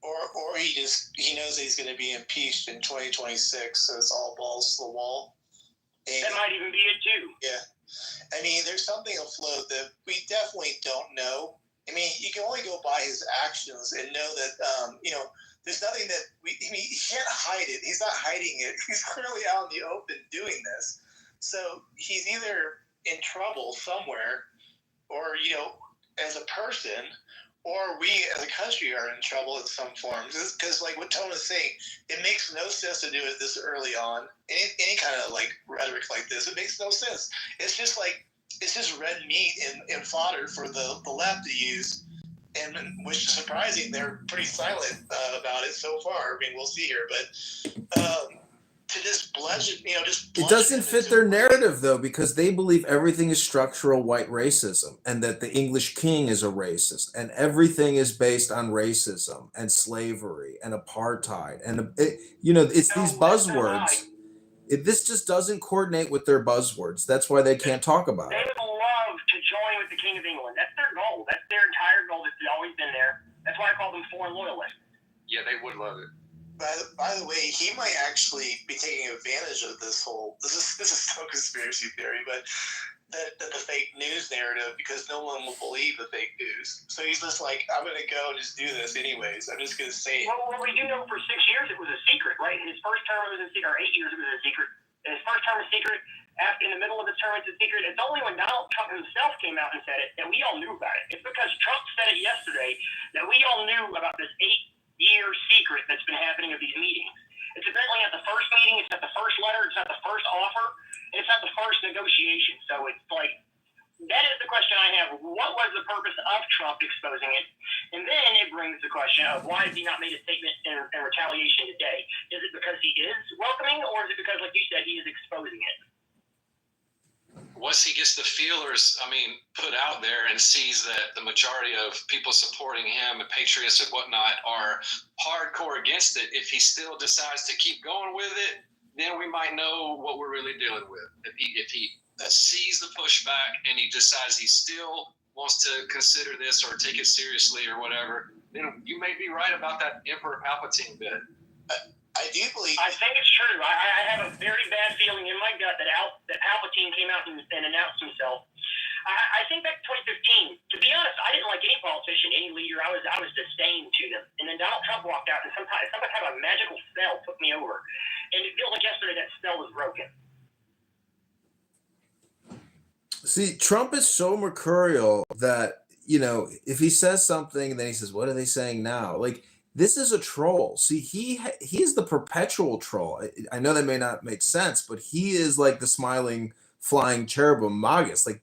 or he knows that he's going to be impeached in 2026, so it's all balls to the wall. And that might even be it too. Yeah, I mean, there's something afloat that we definitely don't know. I mean, you can only go by his actions and know that there's nothing that he can't hide it. He's not hiding it. He's clearly out in the open doing this. So he's either in trouble somewhere, or as a person, or we as a country are in trouble in some forms. Because like what Tone is saying, it makes no sense to do it this early on. Any kind of like rhetoric like this, it makes no sense. It's just red meat and fodder for the left to use. And which is surprising, they're pretty silent about it so far. I mean, we'll see here, but to just bludgeon, it doesn't fit their narrative though, because they believe everything is structural white racism, and that the English king is a racist, and everything is based on racism and slavery and apartheid, and it's these buzzwords. This just doesn't coordinate with their buzzwords. That's why they can't talk about it. They would love to join with the King of England. That's their goal. That's their entire goal. That's always been there. That's why I call them foreign loyalists. Yeah, they would love it. By the way, he might actually be taking advantage of this whole. This is no conspiracy theory, but the fake news narrative, because no one will believe the fake news. So he's just like, I'm going to go and just do this anyways. I'm just going to say it. Well, we do know for 6 years it was a secret, right? In his first term it was a secret, or 8 years it was a secret. In his first term it was a secret. In the middle of his term it's a secret. It's only when Donald Trump himself came out and said it that we all knew about it. It's because Trump said it yesterday that we all knew about this 8-year secret that's been happening of these meetings. It's apparently at the first meeting, it's at the first letter, it's at the first offer, and it's at the first negotiation. So it's like, that is the question I have. What was the purpose of Trump exposing it? And then it brings the question of, why has he not made a statement in retaliation today? Is it because he is welcoming, or is it because, like you said, he is exposing it? Once he gets the feelers, put out there and sees that the majority of people supporting him and patriots and whatnot are hardcore against it, if he still decides to keep going with it, then we might know what we're really dealing with. If he sees the pushback and he decides he still wants to consider this or take it seriously or whatever, then you may be right about that Emperor Palpatine bit. I do believe. I think it's true. I have a very bad feeling in my gut that Palpatine came out and announced himself. I think back to 2015. To be honest, I didn't like any politician, any leader. I was disdain to them. And then Donald Trump walked out, and some kind of a magical spell took me over. And it feels like yesterday that spell was broken. See, Trump is so mercurial that you know, if he says something and then he says, "What are they saying now?" Like, this is a troll. See, he's the perpetual troll. I know that may not make sense, but he is like the smiling, flying cherubim magus. Like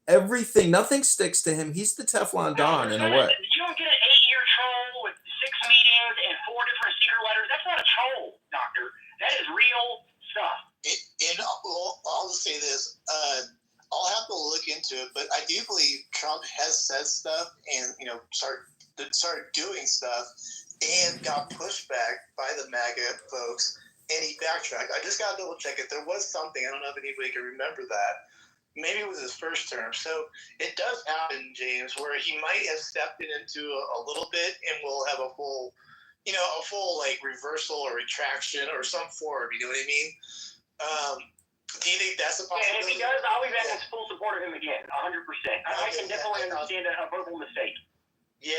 everything, nothing sticks to him. He's the Teflon Don in a way. You don't get an 8-year troll with 6 meetings and 4 different secret letters. That's not a troll, Doctor. That is real stuff. I'll just say this. I'll have to look into it, but I do believe Trump has said stuff and, you know, started doing stuff and got pushed back by the MAGA folks, and he backtracked. I just got to double check it. There was something. I don't know if anybody can remember that. Maybe it was his first term. So it does happen, James, where he might have stepped into a little bit and we'll have a full like reversal or retraction or some form. You know what I mean? Do you think that's a possibility? And if he does, I'll be back in full support of him again, 100%. I can definitely understand a verbal mistake. Yeah.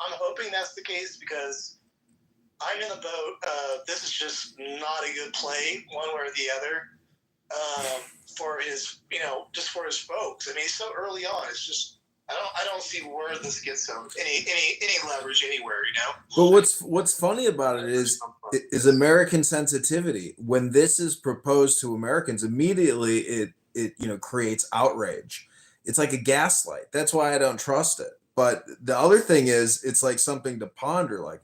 I'm hoping that's the case because I'm in the boat. This is just not a good play, one way or the other, for his, you know, just for his folks. I mean, so early on, it's just I don't see where this gets him any leverage anywhere, you know. But what's funny about it is American sensitivity. When this is proposed to Americans, immediately it you know creates outrage. It's like a gaslight. That's why I don't trust it. But the other thing is, it's like something to ponder. Like,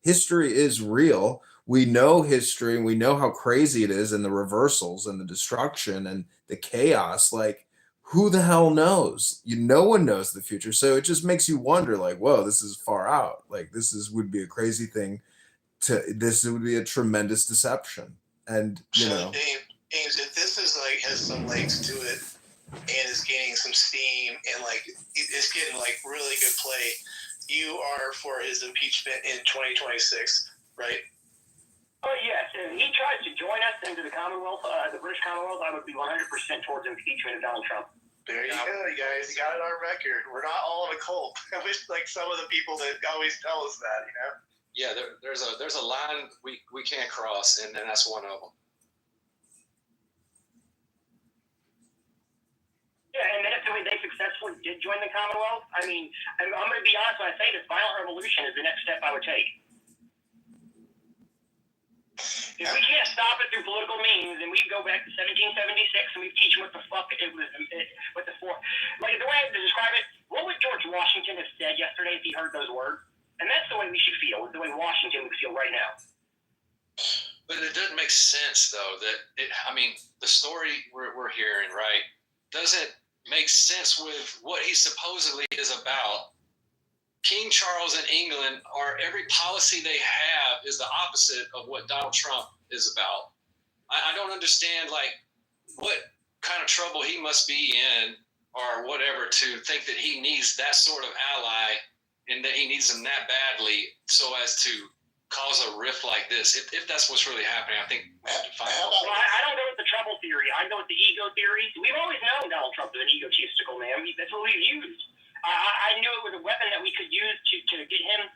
history is real. We know history, and we know how crazy it is, and the reversals, and the destruction, and the chaos. Like, who the hell knows? No one knows the future. So it just makes you wonder, like, whoa, this is far out. Like, would be a crazy thing. This would be a tremendous deception. And you know, James, if this is like has some legs to it and is gaining some steam and like it's getting like really good play, you are for his impeachment in 2026, right? Oh yes, if he tries to join us into the Commonwealth, the British Commonwealth, I would be 100% towards impeachment of Donald Trump. There you go, you guys. You got it on record. We're not all in a cult. I wish like some of the people that always tell us that, you know. Yeah, there's a line we can't cross, and that's one of them. Yeah, and then if they successfully did join the Commonwealth, I mean, I'm going to be honest when I say this, violent revolution is the next step I would take. If we can't stop it through political means, and we go back to 1776 and we teach them what the fuck it was, what the for. Like the way I have to describe it, what would George Washington have said yesterday if he heard those words? And that's the way we should feel, the way Washington would feel right now. But it doesn't make sense, though, the story we're hearing, right, doesn't make sense with what he supposedly is about. King Charles in England, or every policy they have is the opposite of what Donald Trump is about. I don't understand, like, what kind of trouble he must be in or whatever to think that he needs that sort of ally and that he needs them that badly so as to cause a rift like this. If that's what's really happening, I think we have to find out. Well, I don't go with the trouble theory. I go with the ego theory. We've always known Donald Trump is an egotistical man. That's what we've used. I knew it was a weapon that we could use to get him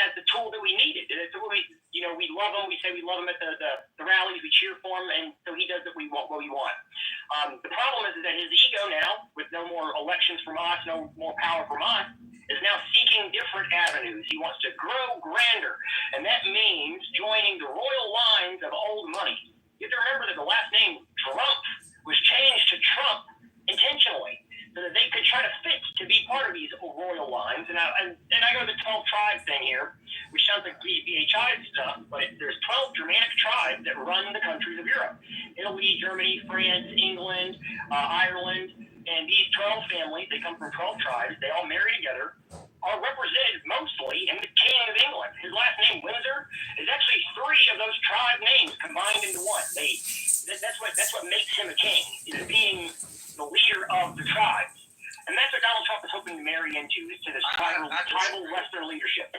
as the tool that we needed. We love him. We say we love him at the rallies. We cheer for him, and so he does what we want. The problem is that his ego now, with no more elections from us, no more power from us, is now seeking different avenues. He wants to grow grander, and that means joining the royal lines of old money. You have to remember that the last name Trump was changed to Trump intentionally, so that they could try to fit to be part of these royal lines. And I go to the 12 tribes thing here, which sounds like BHI stuff, but there's 12 Germanic tribes that run the countries of Europe. Italy, Germany, France, England, Ireland, and these 12 families, they come from 12 tribes, they all marry together, are represented mostly in the King of England. His last name, Windsor, is actually 3 of those tribe names combined into one. That's what makes him a king, is being the leader of the tribes. And that's what Donald Trump is hoping to marry into, is to this tribal Western leadership.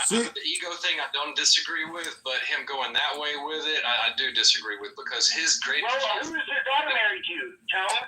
The ego thing I don't disagree with, but him going that way with it, I do disagree with, because his great... Well, who is his daughter married to, Tone?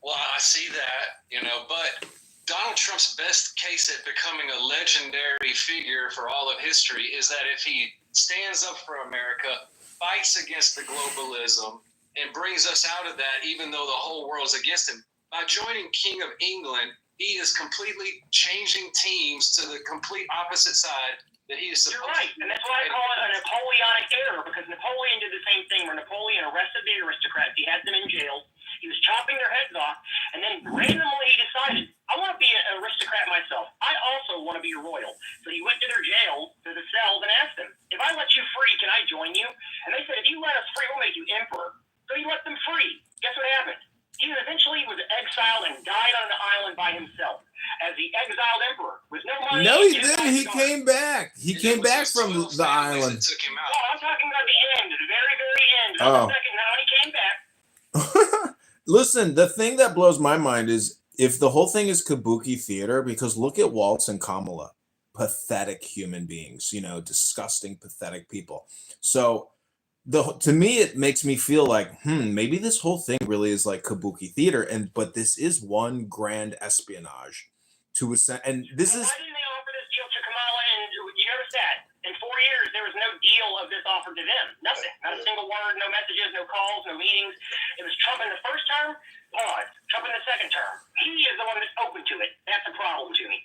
Well, I see that, but Donald Trump's best case at becoming a legendary figure for all of history is that if he stands up for America, fights against the globalism, and brings us out of that, even though the whole world's against him, by joining King of England, he is completely changing teams to the complete opposite side that he is supposed to. You're right, and that's why I call it a Napoleonic error, because Napoleon did the same thing where Napoleon arrested the aristocrats. He had them in jail. He was chopping their heads off, and then randomly he decided, I want to be an aristocrat myself. I also want to be a royal. So he went to their jail, to the cells, and asked them, if I let you free, can I join you? And they said, if you let us free, we'll make you emperor. So he let them free. Guess what happened? He eventually was exiled and died on an island by himself as the exiled emperor with no money. No, he didn't. He came back. He came back from the island. Took him out. No, I'm talking about the end, the very, very end. Oh. The second, now when he came back. Listen, the thing that blows my mind is if the whole thing is kabuki theater, because look at Waltz and Kamala, pathetic human beings, you know, disgusting, pathetic people. So to me, it makes me feel like, maybe this whole thing really is like kabuki theater, but this is one grand espionage to and this is. Why didn't they offer this deal to Kamala? And you notice that in 4 years there was no deal of this offered to them. Nothing, not a single word, no messages, no calls, no meetings. It was Trump in the first term, pause. Trump in the second term. He is the one that's open to it. That's a problem to me.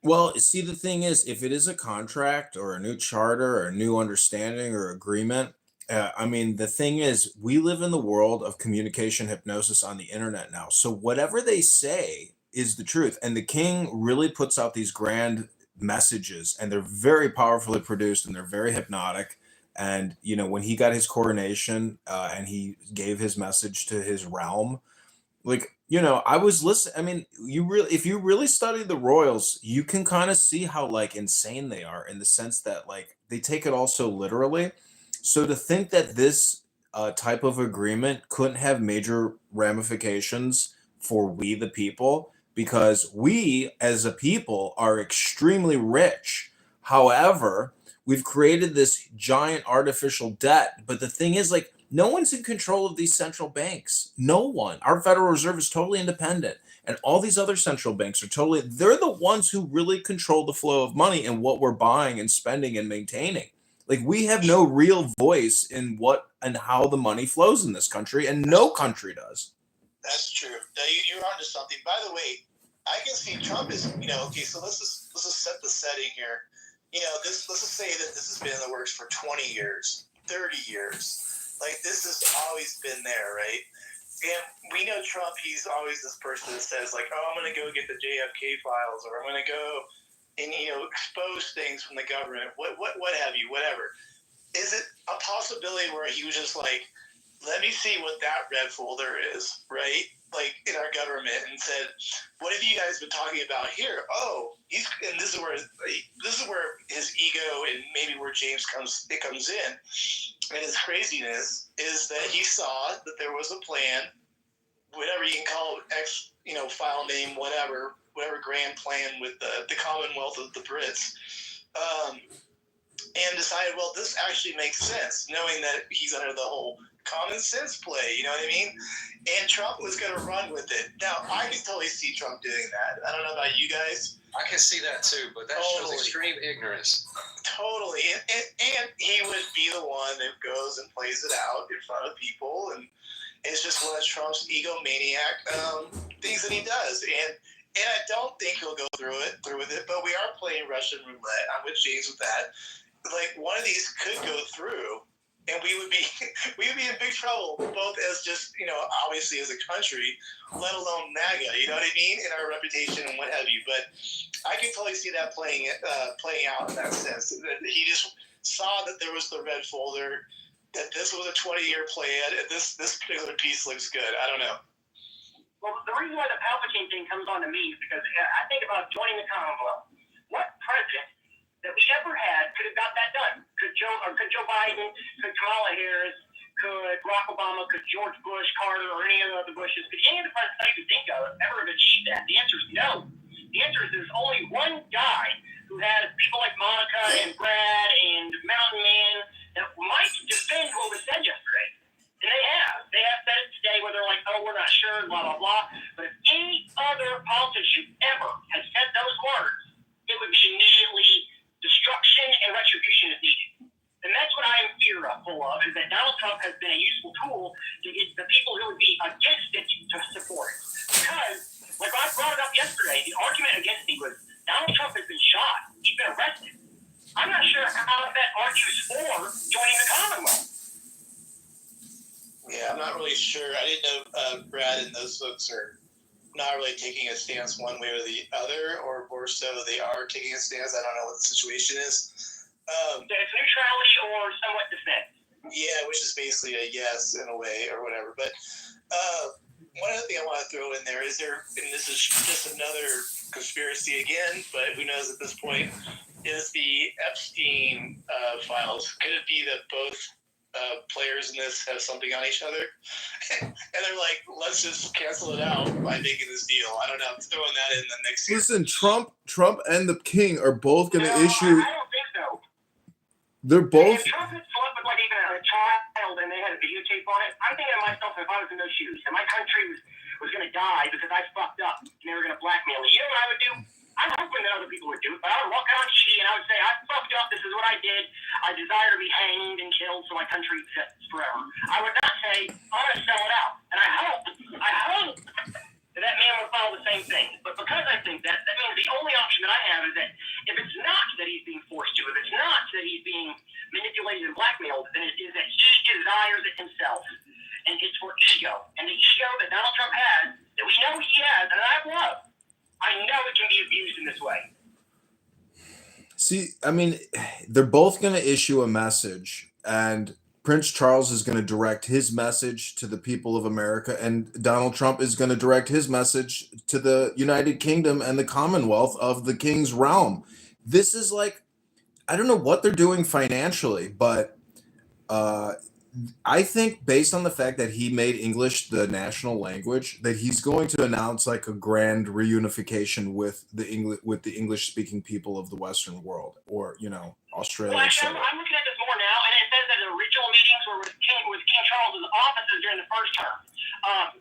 Well, see, the thing is, if it is a contract or a new charter or a new understanding or agreement. I mean, the thing is, we live in the world of communication hypnosis on the internet now. So whatever they say is the truth. And the king really puts out these grand messages, and they're very powerfully produced, and they're very hypnotic. And, you know, when he got his coronation and he gave his message to his realm, like, you know, I was listening. I mean, if you really study the royals, you can kind of see how like insane they are in the sense that like they take it all so literally. So to think that this type of agreement couldn't have major ramifications for we the people, because we as a people are extremely rich. However, we've created this giant artificial debt. But the thing is, like, no one's in control of these central banks. No one. Our Federal Reserve is totally independent. And all these other central banks are they're the ones who really control the flow of money and what we're buying and spending and maintaining. Like, we have no real voice in what and how the money flows in this country, and no country does. That's true. Now, you're onto something. By the way, I can see Trump is, you know, okay, so let's just set the setting here. You know, let's just say that this has been in the works for 20 years, 30 years. Like, this has always been there, right? And we know Trump, he's always this person that says, like, oh, I'm going to go get the JFK files, or I'm going to go and, you know, expose things from the government, what have you, whatever. Is it a possibility where he was just like, let me see what that red folder is, right? Like, in our government, and said, what have you guys been talking about here? Oh, and this is where his ego and maybe where James comes in, and his craziness is that he saw that there was a plan, whatever you can call it, file name, whatever grand plan with the Commonwealth of the Brits, and decided, well, this actually makes sense, knowing that he's under the whole common sense play, you know what I mean? And Trump was going to run with it. Now, I can totally see Trump doing that. I don't know about you guys. I can see that too, but that shows extreme ignorance. Totally. And he would be the one that goes and plays it out in front of people, and it's just one of Trump's egomaniac things that he does. And I don't think he'll go through with it, but we are playing Russian roulette. I'm with James with that. Like, one of these could go through, and we would be in big trouble, both as just, obviously as a country, let alone MAGA, you know what I mean, in our reputation and what have you. But I can totally see that playing out in that sense. That he just saw that there was the red folder, that this was a 20-year plan, and this particular piece looks good. I don't know. Well, the reason why the Palpatine thing comes on to me is because I think about joining the Commonwealth. What president that we ever had could have got that done? Could Joe Biden, could Kamala Harris, could Barack Obama, could George Bush, Carter, or any of the other Bushes, could any of the presidents I could think of ever have achieved that? The answer is no. The answer is there's only one guy who has people like Monica and Brad and Mountain Man that might defend what was said yesterday. And they have. They have said it today where they're like, oh, we're not sure, blah, blah, blah. But if any other politician ever had said those words, it would be immediately destruction and retribution is needed. And that's what I am fearful of, is that Donald Trump has been a useful tool to get the people who would be against it to support it. Because argues for joining the Commonwealth. Yeah, I'm not really sure. I didn't know Brad and those folks are not really taking a stance one way or the other, or more so they are taking a stance. I don't know what the situation is. It's neutrality or somewhat dissent. Yeah, which is basically a yes in a way or whatever. But one other thing I want to throw in there is and this is just another conspiracy again, but who knows at this point, is the Epstein files. Could it be that both players in this have something on each other? And they're like, let's just cancel it out by making this deal. I don't know. I'm throwing that in the next year. Listen, Trump and the king are both going to issue. I don't think so. They're both. If Trump had slept with like even a child and they had a videotape on it, I'm thinking to myself, if I was in those shoes and my country was going to die because I fucked up and they were going to blackmail me, you know what I would do? I'm hoping that other people would do it, but I would walk out on TV and I would say, I fucked up, this is what I did, I desire to be hanged and killed so my country exists forever. I would not say, I'm going to sell it out. And I hope that man would follow the same thing. But because I think that means the only option that I have is that if it's not that he's being forced to, if it's not that he's being manipulated and blackmailed, then it is that he desires it himself. And it's for ego. And the ego that Donald Trump has, that we know he has, and I love, I know it can be abused in this way. See, I mean, they're both going to issue a message, and Prince Charles is going to direct his message to the people of America, and Donald Trump is going to direct his message to the United Kingdom and the Commonwealth of the King's realm. This is like, I don't know what they're doing financially, but I think based on the fact that he made English the national language, that he's going to announce like a grand reunification with the English speaking people of the Western world, or Australia. Well, actually, I'm looking at this more now, and it says that the original meetings were with King Charles's offices during the first term.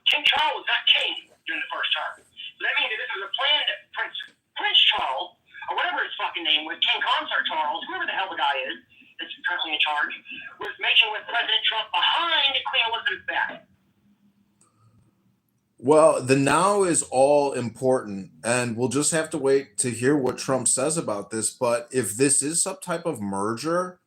King Charles was not king during the first term, so that means that this was a plan that Prince Charles, or whatever his fucking name was, King Consort Charles, whoever the hell the guy is that's currently in charge, was making with President Trump behind Queen Elizabeth's back. Well, the now is all important, and we'll just have to wait to hear what Trump says about this. But if this is some type of merger,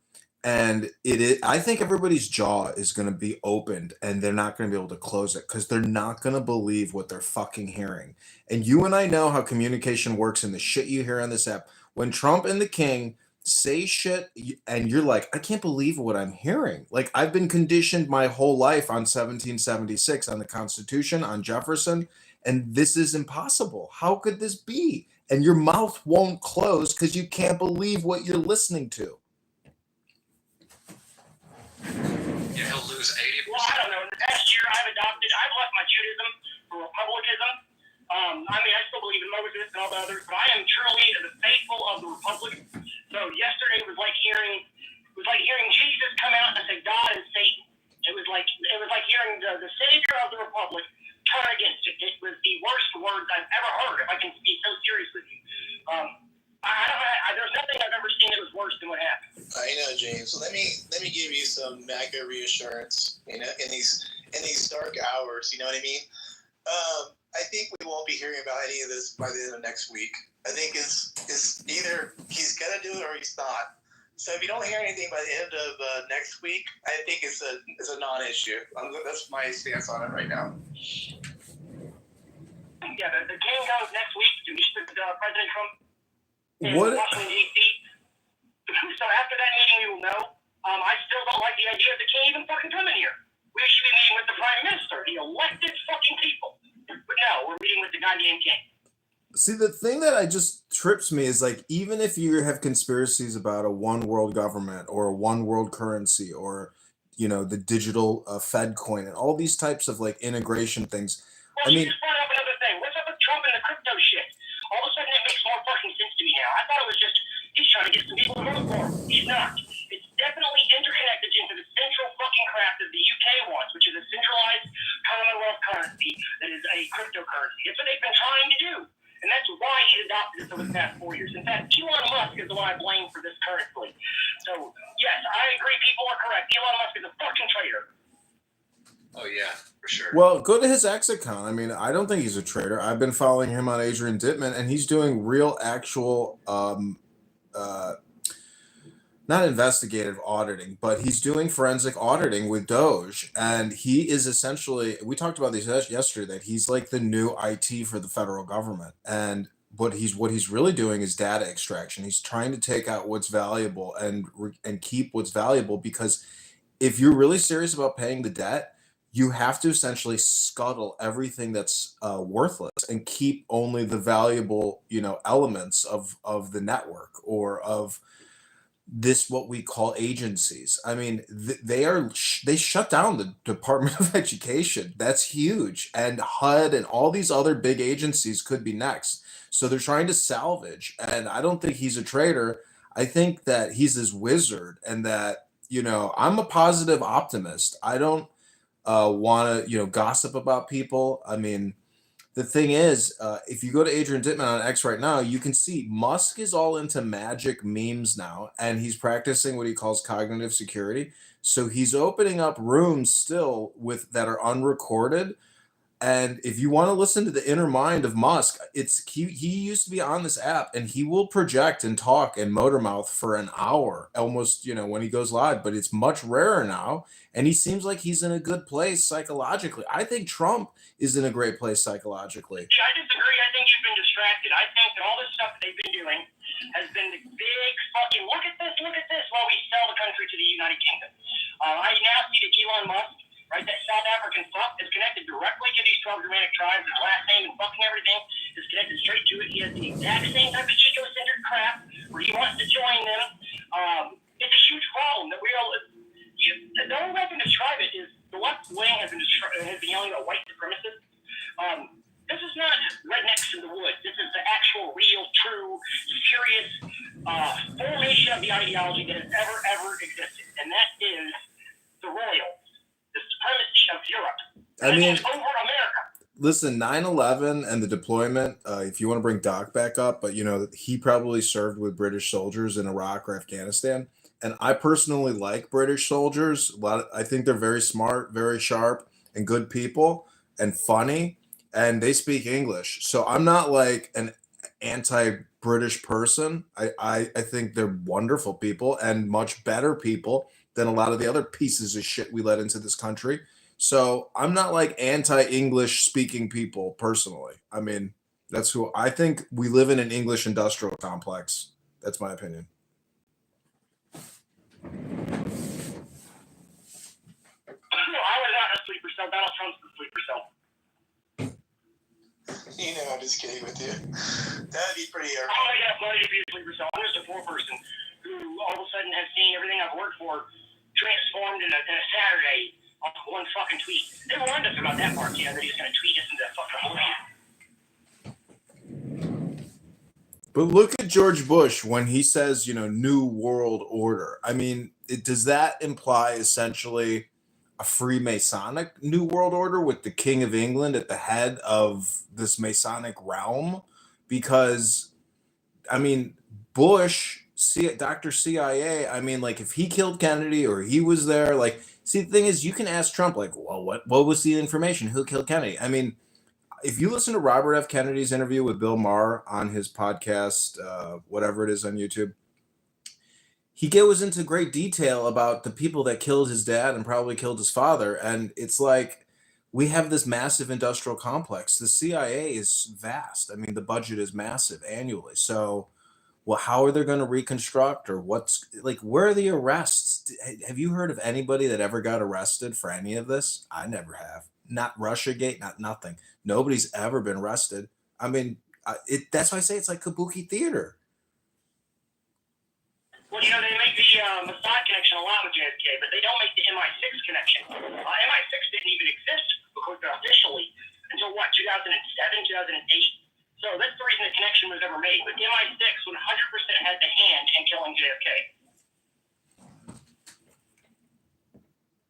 and it is, I think everybody's jaw is going to be opened, and they're not going to be able to close it because they're not going to believe what they're fucking hearing. And you and I know how communication works and the shit you hear on this app. When Trump and the king say shit and you're like, I can't believe what I'm hearing. Like, I've been conditioned my whole life on 1776, on the Constitution, on Jefferson, and this is impossible. How could this be? And your mouth won't close because you can't believe what you're listening to. Yeah, he'll lose 80%. Well, I don't know. In the past year, I've left my Judaism for republicanism. I still believe in Moses and all the others, but I am truly the faithful of the Republic. So yesterday was like hearing Jesus come out and say God is Satan. It was like hearing the Savior of the Republic turn against it. It was the worst words I've ever heard, if I can be so serious with you. There's nothing I've ever seen that was worse than what happened. I know, James. So let me give you some MAGA reassurance. In these dark hours, you know what I mean? I think we won't be hearing about any of this by the end of next week. I think it's either he's gonna do it or he's not. So if you don't hear anything by the end of next week, I think it's a non-issue. That's my stance on it right now. Yeah, the game goes next week to meet with President Trump in Washington, D.C. So after that meeting, we will know. I still don't like the idea of the king even fucking coming here. We should be meeting with the prime minister, the elected fucking people. But no, we're meeting with the goddamn king. See, the thing that just trips me is like, even if you have conspiracies about a one world government or a one world currency or, the digital Fed coin and all these types of like integration things. Well, you just brought up another thing. What's up with Trump and the crypto shit? All of a sudden it makes more fucking sense to me now. I thought it was just, he's trying to get some people to vote for him. He's not. It's definitely interconnected into the central fucking craft that the UK wants, which is a centralized Commonwealth currency that is a cryptocurrency. It's what they've been trying to do. And that's why he's adopted it over the past 4 years. In fact, Elon Musk is the one I blame for this currently. So, yes, I agree. People are correct. Elon Musk is a fucking traitor. Oh, yeah, for sure. Well, go to his X account. I mean, I don't think he's a traitor. I've been following him on Adrian Dittman, and he's doing real, actual, not investigative auditing, but he's doing forensic auditing with Doge, and he is essentially. We talked about this yesterday. That he's like the new IT for the federal government, and what he's really doing is data extraction. He's trying to take out what's valuable and keep what's valuable, because if you're really serious about paying the debt, you have to essentially scuttle everything that's worthless and keep only the valuable, elements of the network or of this what we call agencies. I mean, they shut down the Department of Education. That's huge, and HUD and all these other big agencies could be next. So they're trying to salvage, and I don't think he's a traitor. I think that he's this wizard, and that I'm a positive optimist. I don't want to gossip about people. I mean, the thing is, if you go to Adrian Dittman on X right now, you can see Musk is all into Magick memes now, and he's practicing what he calls cognitive security. So he's opening up rooms still that are unrecorded. And if you want to listen to the inner mind of Musk, he used to be on this app, and he will project and talk and motor mouth for an hour, almost, when he goes live. But it's much rarer now, and he seems like he's in a good place psychologically. I think Trump is in a great place psychologically. Yeah, I disagree. I think you've been distracted. I think that all this stuff that they've been doing has been the big fucking look at this while we sell the country to the United Kingdom. I now see that Elon Musk, right, that South African fuck, is connected directly to these 12 Germanic tribes. His last name and fucking everything is connected straight to it. He has the exact same type of egocentric crap where he wants to join them. It's a huge problem that we all. The only way I can describe it is the left wing has been yelling about white supremacists. This is not rednecks in the woods. This is the actual, real, true, serious formation of the ideology that has ever existed, and that is the royals, the supremacy of Europe. I mean, over America. Listen, 9/11 and the deployment. If you want to bring Doc back up, but he probably served with British soldiers in Iraq or Afghanistan. And I personally like British soldiers. I think they're very smart, very sharp, and good people, and funny, and they speak English. So I'm not like an anti-British person. I think they're wonderful people and much better people than a lot of the other pieces of shit we let into this country. So I'm not like anti-English speaking people personally. I mean, that's who I think we live in an English industrial complex. That's my opinion. I was not a sleeper cell. Donald Trump's the sleeper cell. I'm just kidding with you. That'd be pretty. I'm not enough money to be a sleeper cell. I'm just a poor person who all of a sudden has seen everything I've worked for transformed in a Saturday on one fucking tweet. They warned us about that part, that he's going to tweet us into that fucking movie. But look at George Bush when he says, New World Order. I mean, does that imply essentially a Freemasonic New World Order with the King of England at the head of this Masonic realm? Because, I mean, Bush, Dr. CIA, I mean, like, if he killed Kennedy or he was there, like, see, the thing is, you can ask Trump, like, well, what was the information? Who killed Kennedy? I mean, if you listen to Robert F. Kennedy's interview with Bill Maher on his podcast, whatever it is on YouTube, he goes into great detail about the people that killed his dad and probably killed his father. And it's like, we have this massive industrial complex. The CIA is vast. I mean, the budget is massive annually. So, well, how are they going to reconstruct, or where are the arrests? Have you heard of anybody that ever got arrested for any of this? I never have. Not Russiagate, not nothing. Nobody's ever been arrested. I mean, that's why I say it's like kabuki theater. Well, they make the Mossad connection a lot with JFK, but they don't make the MI6 connection. MI6 didn't even exist officially until 2007, 2008. So that's the reason the connection was ever made. But MI6 100% had the hand in killing JFK.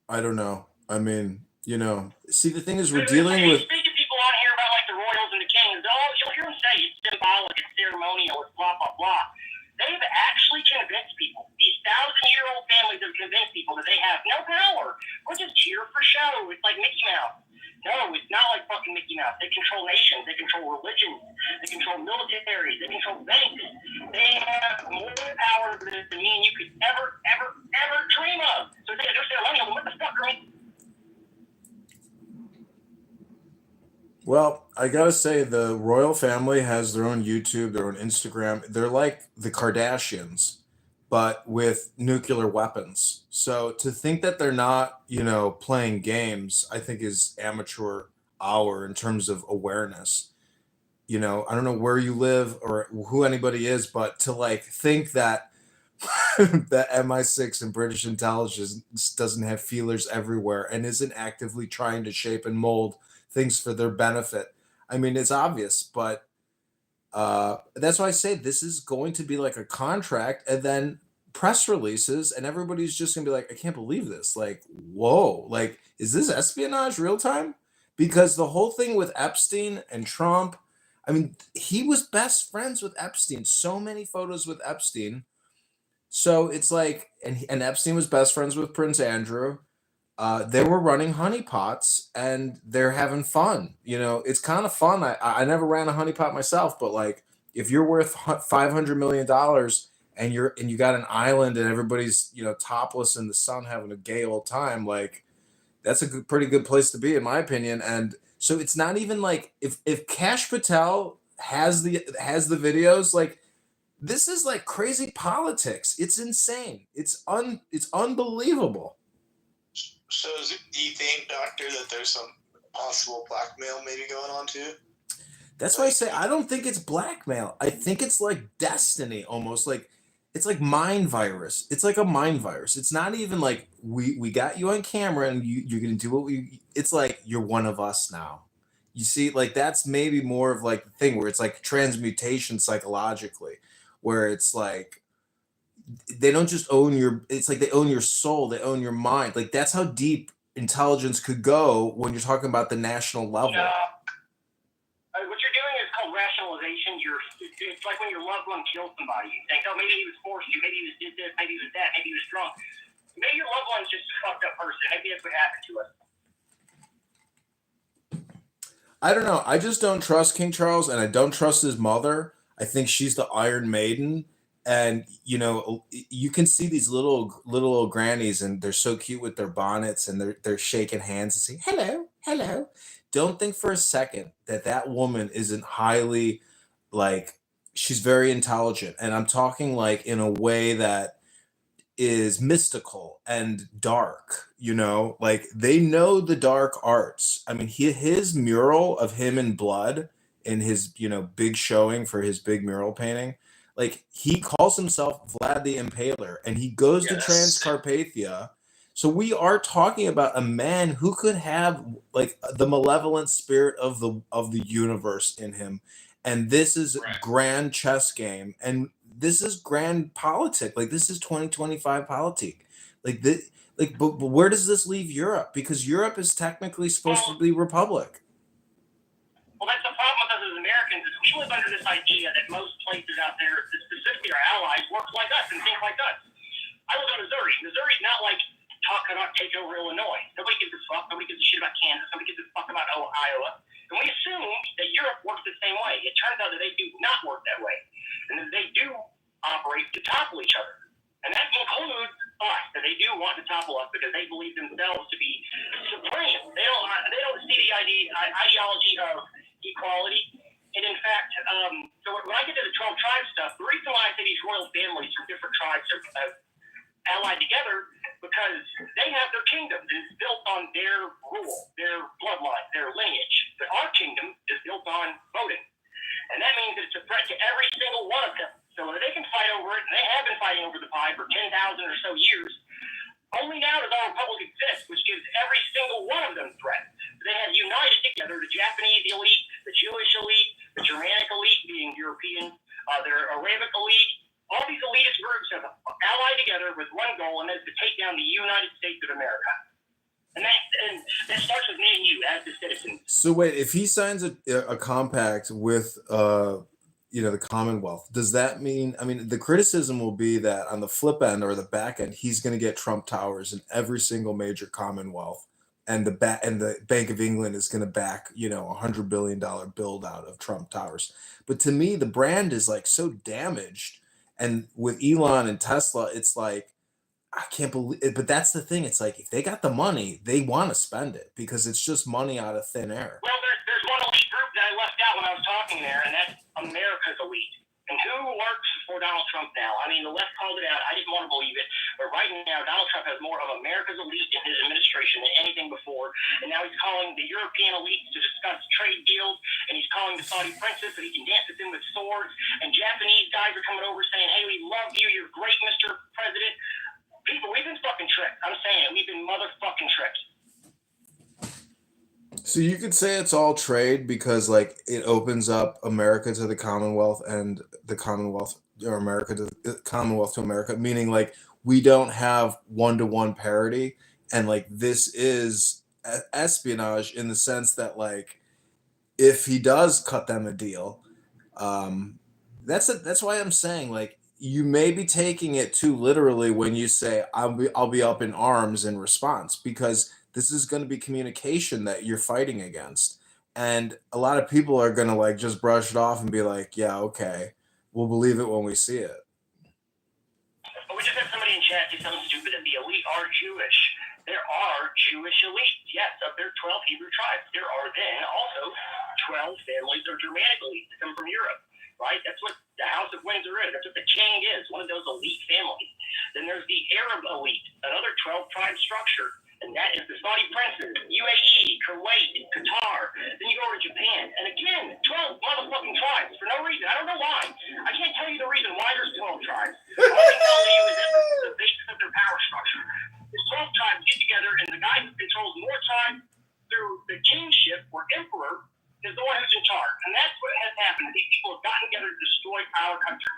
I don't know. I mean, see, the thing is, we're dealing with. Speak to people on here about like the royals and the kings. You'll hear them say it's symbolic, it's ceremonial, it's blah blah blah. They've actually convinced people. These 1,000-year-old families have convinced people that they have no power. We're just here for show. It's like Mickey Mouse. No, it's not like fucking Mickey Mouse. They control nations. They control religions. They control militaries. They control banks. They have more power than me and you could ever dream of. So they're ceremonial. What the fuck, right? Well, I gotta say, the royal family has their own YouTube, their own Instagram. They're like the Kardashians, but with nuclear weapons. So to think that they're not, playing games, I think is amateur hour in terms of awareness. I don't know where you live or who anybody is, but to like think that that MI6 and British intelligence doesn't have feelers everywhere and isn't actively trying to shape and mold things for their benefit. I mean, it's obvious, but that's why I say this is going to be like a contract and then press releases, and everybody's just gonna be like, I can't believe this. Like, whoa, like, is this espionage real time? Because the whole thing with Epstein and Trump, I mean, he was best friends with Epstein, so many photos with Epstein. So it's like, and Epstein was best friends with Prince Andrew. They were running honeypots and they're having fun. It's kind of fun. I never ran a honeypot myself, but like if you're worth $500 million and you got an island and everybody's topless in the sun having a gay old time, like that's a pretty good place to be, in my opinion. And so it's not even like if Kash Patel has the videos, like this is like crazy politics. It's insane. It's unbelievable. So do you think, Doctor, that there's some possible blackmail maybe going on too? That's why I say I don't think it's blackmail. I think it's like destiny almost. Like it's like mind virus. It's like a mind virus. It's not even like we got you on camera and you're gonna do what we. It's like you're one of us now. You see, like that's maybe more of like the thing where it's like transmutation psychologically, where it's like they don't just own it's like they own your soul, they own your mind. Like that's how deep intelligence could go when you're talking about the national level. What you're doing is called rationalization. It's like when your loved one kills somebody. You think, oh, maybe he was forced to, maybe he did this, maybe he was that, maybe he was drunk. Maybe your loved one's just a fucked up person. Maybe that's what happened to us. I don't know. I just don't trust King Charles, and I don't trust his mother. I think she's the Iron Maiden. And you can see these little old grannies, and they're so cute with their bonnets, and they're shaking hands and saying hello, hello. Don't think for a second that woman isn't highly, like, she's very intelligent, and I'm talking like in a way that is mystical and dark. Like they know the dark arts. I mean, his mural of him in blood in his big showing for his big mural painting. Like he calls himself Vlad the Impaler, and he goes to Transcarpathia. So we are talking about a man who could have like the malevolent spirit of the universe in him, and this is grand chess game, and this is grand politic. Like this is 2025 politic. Like this, but where does this leave Europe? Because Europe is technically supposed to be republic. Well, that's the problem with us as Americans is we live under this idea that most places out there, specifically our allies, work like us and think like us. I live in Missouri. Missouri's not like talking about take over Illinois. Nobody gives a fuck. Nobody gives a shit about Kansas. Nobody gives a fuck about Iowa. And we assume that Europe works the same way. It turns out that they do not work that way. And that they do operate to topple each other. And that includes us, that they do want to topple us because they believe themselves to be supreme. They don't see the ideology of equality. And in fact, so when I get to the 12 tribe stuff, the reason why I say these royal families from different tribes are allied together because they have their kingdoms. It's built on their rule, their bloodline, their lineage. But our kingdom is built on voting. And that means it's a threat to every single one of them. So they can fight over it, and they have been fighting over the pie for 10,000 or so years. Only now does our republic exist, which gives every single one of them threat. They have united together, the Japanese elite, the Jewish elite, the Germanic elite being European, their Arabic elite. All these elitist groups have allied together with one goal, and that is to take down the United States of America. And that starts with me and you as the citizens. So wait, if he signs a compact with the Commonwealth, does that mean, I mean, the criticism will be that on the flip end or the back end, he's going to get Trump Towers in every single major Commonwealth and the Bank of England is going to back, $100 billion build out of Trump Towers. But to me, the brand is like so damaged. And with Elon and Tesla, it's like, I can't believe it. But that's the thing. It's like, if they got the money, they want to spend it because it's just money out of thin air. Well, there's one elite group that I left out when I was talking there, and that's America's elite. And who works for Donald Trump now? I mean, the left called it out. I didn't want to believe it. But right now, Donald Trump has more of America's elite in his administration than anything before. And now he's calling the European elites to discuss trade deals. And he's calling the Saudi princes so he can dance with them with swords. And Japanese guys are coming over saying, hey, we love you. You're great, Mr. President. People, we've been fucking tricked. I'm saying it. We've been motherfucking tricked. So you could say it's all trade because like it opens up America to the Commonwealth and the Commonwealth or America to the Commonwealth to America, meaning like we don't have one-to-one parity. And like this is espionage in the sense that like if he does cut them a deal, that's why I'm saying like you may be taking it too literally when you say I'll be up in arms in response, because this is going to be communication that you're fighting against. And a lot of people are going to like just brush it off and be like, yeah, okay, we'll believe it when we see it. But we just had somebody in chat do something stupid that the elite are Jewish. There are Jewish elites. Yes, of their 12 Hebrew tribes. There are then also 12 families of Germanic elites that come from Europe, right? That's what the House of Windsor is. That's what the king is, one of those elite families. Then there's the Arab elite, another 12-tribe structure. And that is the Saudi princes, UAE, Kuwait, Qatar. Then you go over to Japan. And again, 12 motherfucking tribes for no reason. I don't know why. I can't tell you the reason why there's 12 tribes. All I can tell you is that the basis of their power structure. The 12 tribes get together, and the guy who controls more tribes through the kingship or emperor is the one who's in charge. And that's what has happened. These people have gotten together to destroy our country.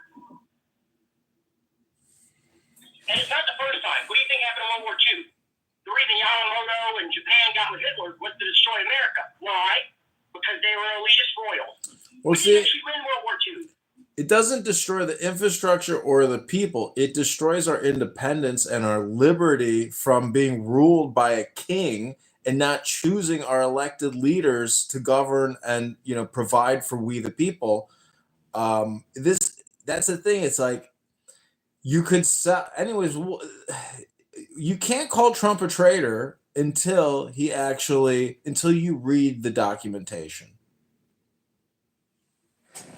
And it's not the first time. What do you think happened in World War II? The reason Yamamoto and Japan got with Hitler was to destroy America. Why? Because they were elitist royals. Well, see, we win World War II. It doesn't destroy the infrastructure or the people. It destroys our independence and our liberty from being ruled by a king and not choosing our elected leaders to govern and provide for we the people. That's the thing. It's like you could sell anyways. You can't call Trump a traitor until you read the documentation.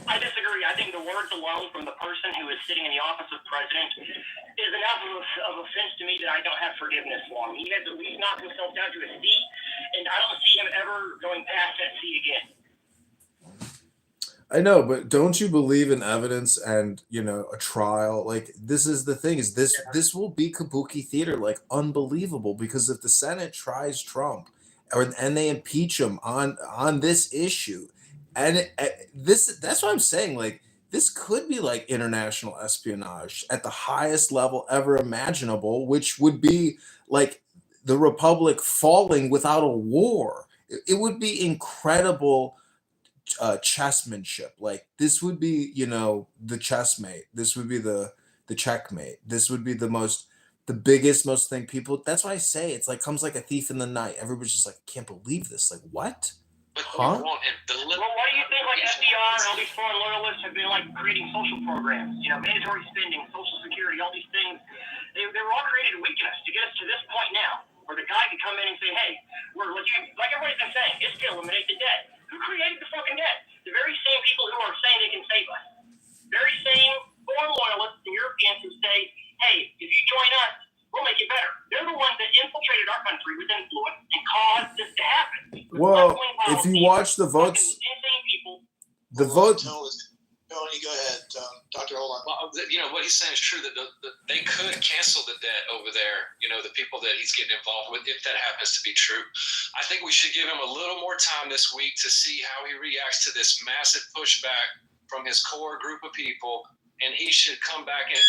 I disagree. I think the words alone from the person who is sitting in the office of president is enough of offense to me that I don't have forgiveness for him. He has at least knocked himself down to a C, and I don't see him ever going past that C again. I know, but don't you believe in evidence and a trial? Like this is the thing: is this will be kabuki theater, like unbelievable. Because if the Senate tries Trump, and they impeach him on this issue, and that's what I'm saying. Like this could be like international espionage at the highest level ever imaginable, which would be like the Republic falling without a war. It would be incredible. Chessmanship, like this would be the chessmate, this would be the checkmate, this would be the biggest most thing people. That's why I say it's like comes like a thief in the night. Everybody's just like, can't believe this, like what? Well, what do you think like FDR and all these foreign loyalists have been like creating social programs, mandatory spending, social security, all these things? They were all created to weaken us, to get us to this point now where the guy could come in and say, hey, we're legit, like everybody's been saying, it's to eliminate the debt. Who created the fucking debt? The very same people who are saying they can save us. Very same foreign loyalists and Europeans who say, hey, if you join us, we'll make it better. They're the ones that infiltrated our country with influence and caused this to happen. Well, if you watch the votes, the vote. Tony, go ahead, Doctor. Hold on. Well, what he's saying is true that they could cancel the debt over there. The people that he's getting involved with, if that happens to be true. I think we should give him a little more time this week to see how he reacts to this massive pushback from his core group of people, and he should come back and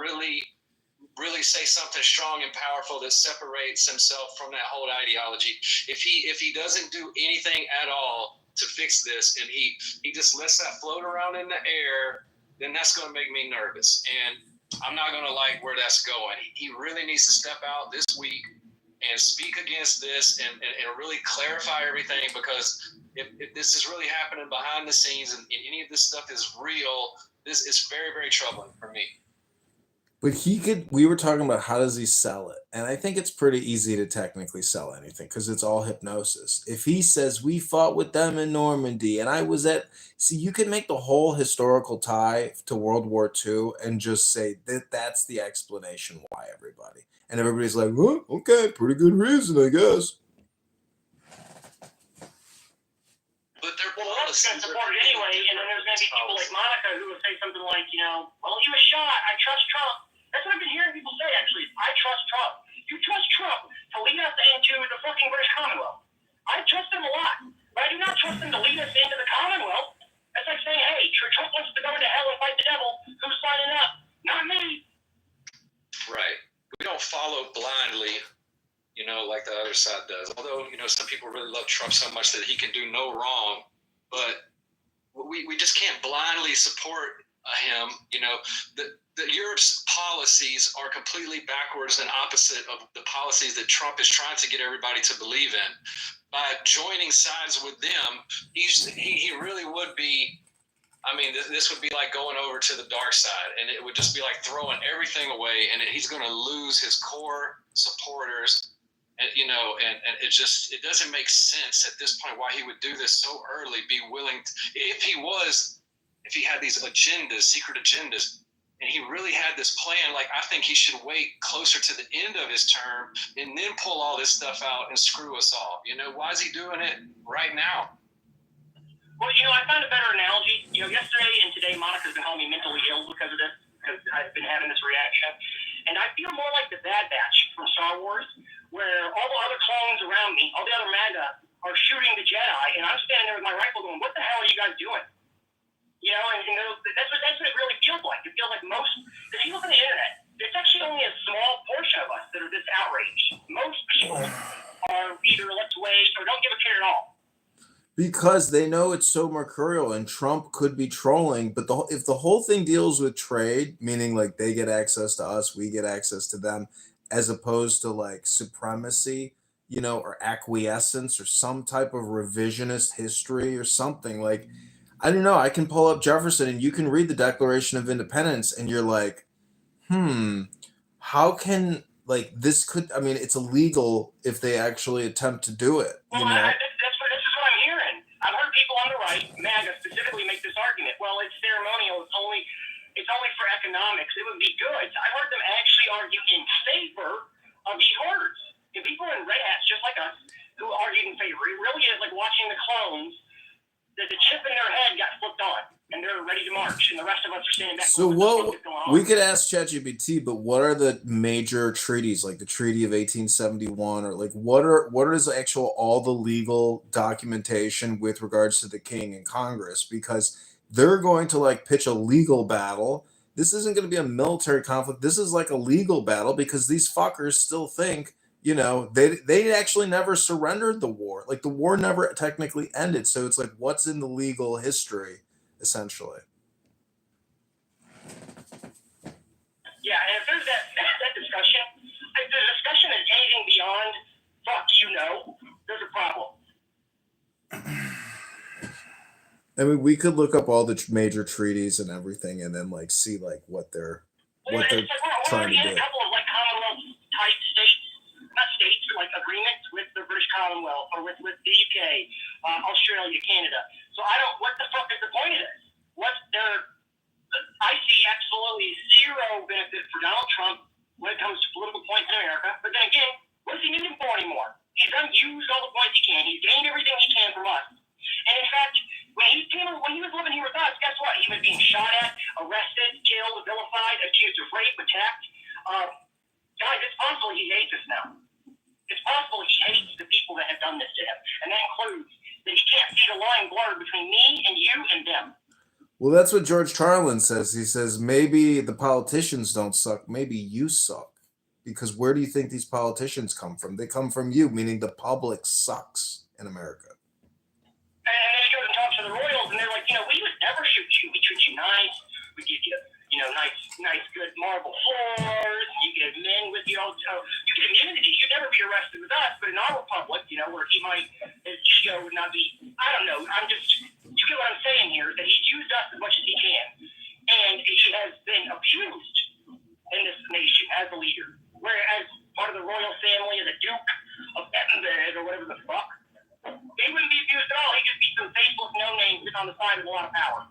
really say something strong and powerful that separates himself from that whole ideology. If he doesn't do anything at all to fix this, and he just lets that float around in the air, then that's going to make me nervous, and I'm not going to like where that's going. He really needs to step out this week and speak against this and really clarify everything, because if this is really happening behind the scenes and any of this stuff is real, this is very, very troubling for me. But we were talking about how does he sell it? And I think it's pretty easy to technically sell anything because it's all hypnosis. If he says, we fought with them in Normandy and I was see, you can make the whole historical tie to World War II and just say that's the explanation why everybody. And everybody's like, well, okay, pretty good reason, I guess. But they're going to support it anyway, and then there's going to be people like Monica who will say something like, well, he was shot, I trust Trump. That's what I've been hearing people say, actually. I trust Trump. You trust Trump to lead us into the fucking British Commonwealth. I trust him a lot, but I do not trust him to lead us into the Commonwealth. That's like saying, hey, Trump wants to go into hell and fight the devil. Who's signing up? Not me. Right. We don't follow blindly, like the other side does. Although, some people really love Trump so much that he can do no wrong, but we just can't blindly support him. The Europe's policies are completely backwards and opposite of the policies that Trump is trying to get everybody to believe in. By joining sides with them, he really would be. I mean, this would be like going over to the dark side, and it would just be like throwing everything away, and he's going to lose his core supporters, and it doesn't make sense at this point why he would do this so early. Be willing to, if he had these agendas, secret agendas, and he really had this plan, like I think he should wait closer to the end of his term and then pull all this stuff out and screw us all. Why is he doing it right now? Well, I found a better analogy. Yesterday and today, Monica's been calling me mentally ill because of this, because I've been having this reaction. And I feel more like the Bad Batch from Star Wars, where all the other clones around me, all the other MAGA, are shooting the Jedi, and I'm standing there with my rifle going, what the hell are you guys doing? That's what it really feels like. It feels like if you look on the internet, it's actually only a small portion of us that are this outraged. Most people are either let's wait or don't give a care at all. Because they know it's so mercurial and Trump could be trolling. But if the whole thing deals with trade, meaning like they get access to us, we get access to them, as opposed to like supremacy, or acquiescence or some type of revisionist history or something, like, I don't know. I can pull up Jefferson and you can read the Declaration of Independence and you're like, how can this it's illegal if they actually attempt to do it. Well, this is what I'm hearing. I've heard people on the right, MAGA specifically, make this argument. Well, it's ceremonial. It's only for economics. It would be good. I heard them actually argue in favor of these orders. And people in red hats, just like us, who argued in favor. It really is like watching the clones. The chip in their head got flipped on, and they're ready to march, and the rest of us are standing back. So we could ask ChatGPT, but what are the major treaties, like the Treaty of 1871, or like what is all the legal documentation with regards to the king and Congress? Because they're going to pitch a legal battle. This isn't going to be a military conflict. This is like a legal battle because these fuckers still think. They actually never surrendered the war. Like the war never technically ended. So it's like, what's in the legal history, essentially? Yeah, and if there's that discussion, if the discussion is anything beyond fuck there's a problem. I mean, we could look up all the major treaties and everything, and then see what they're trying to do. A couple of Commonwealth type states. Not states, but agreements with the British Commonwealth or with the UK, Australia, Canada. So what the fuck is the point of this? I see absolutely zero benefit for Donald Trump when it comes to political points in America. But then again, what does he need him for anymore? He's used all the points he can. He's gained everything he can from us. And in fact, when he was living here with us, guess what? He was being shot at, arrested, jailed, vilified, accused of rape, attacked. Guys, it's possible he hates us now. It's possible he hates the people that have done this to him. And that includes that he can't see the line blurred between me and you and them. Well, that's what George Carlin says. He says, maybe the politicians don't suck. Maybe you suck. Because where do you think these politicians come from? They come from you, meaning the public sucks in America. And then he goes and talks to the royals, and they're like, we would never shoot you. We treat you nice. We give you, nice, good marble floors. You get men with you get immunity. You'd never be arrested with us, but in our republic, where he might, his show would not be. I don't know. You get what I'm saying here? That he's used us as much as he can, and he has been abused in this nation as a leader. Whereas part of the royal family of the Duke of Edinburgh or whatever the fuck, they wouldn't be abused at all. He'd just be some faceless no-name sitting on the side with a lot of power.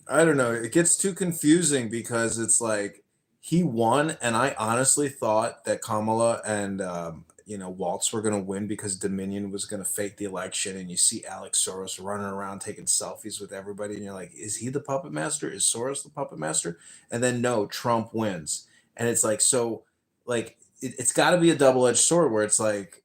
I don't know. It gets too confusing because it's like he won, and I honestly thought that Kamala and Waltz were going to win because Dominion was going to fake the election, and you see Alex Soros running around taking selfies with everybody, and you're like, is he the puppet master? Is Soros the puppet master? And then no, Trump wins, and it's like it's got to be a double-edged sword where it's like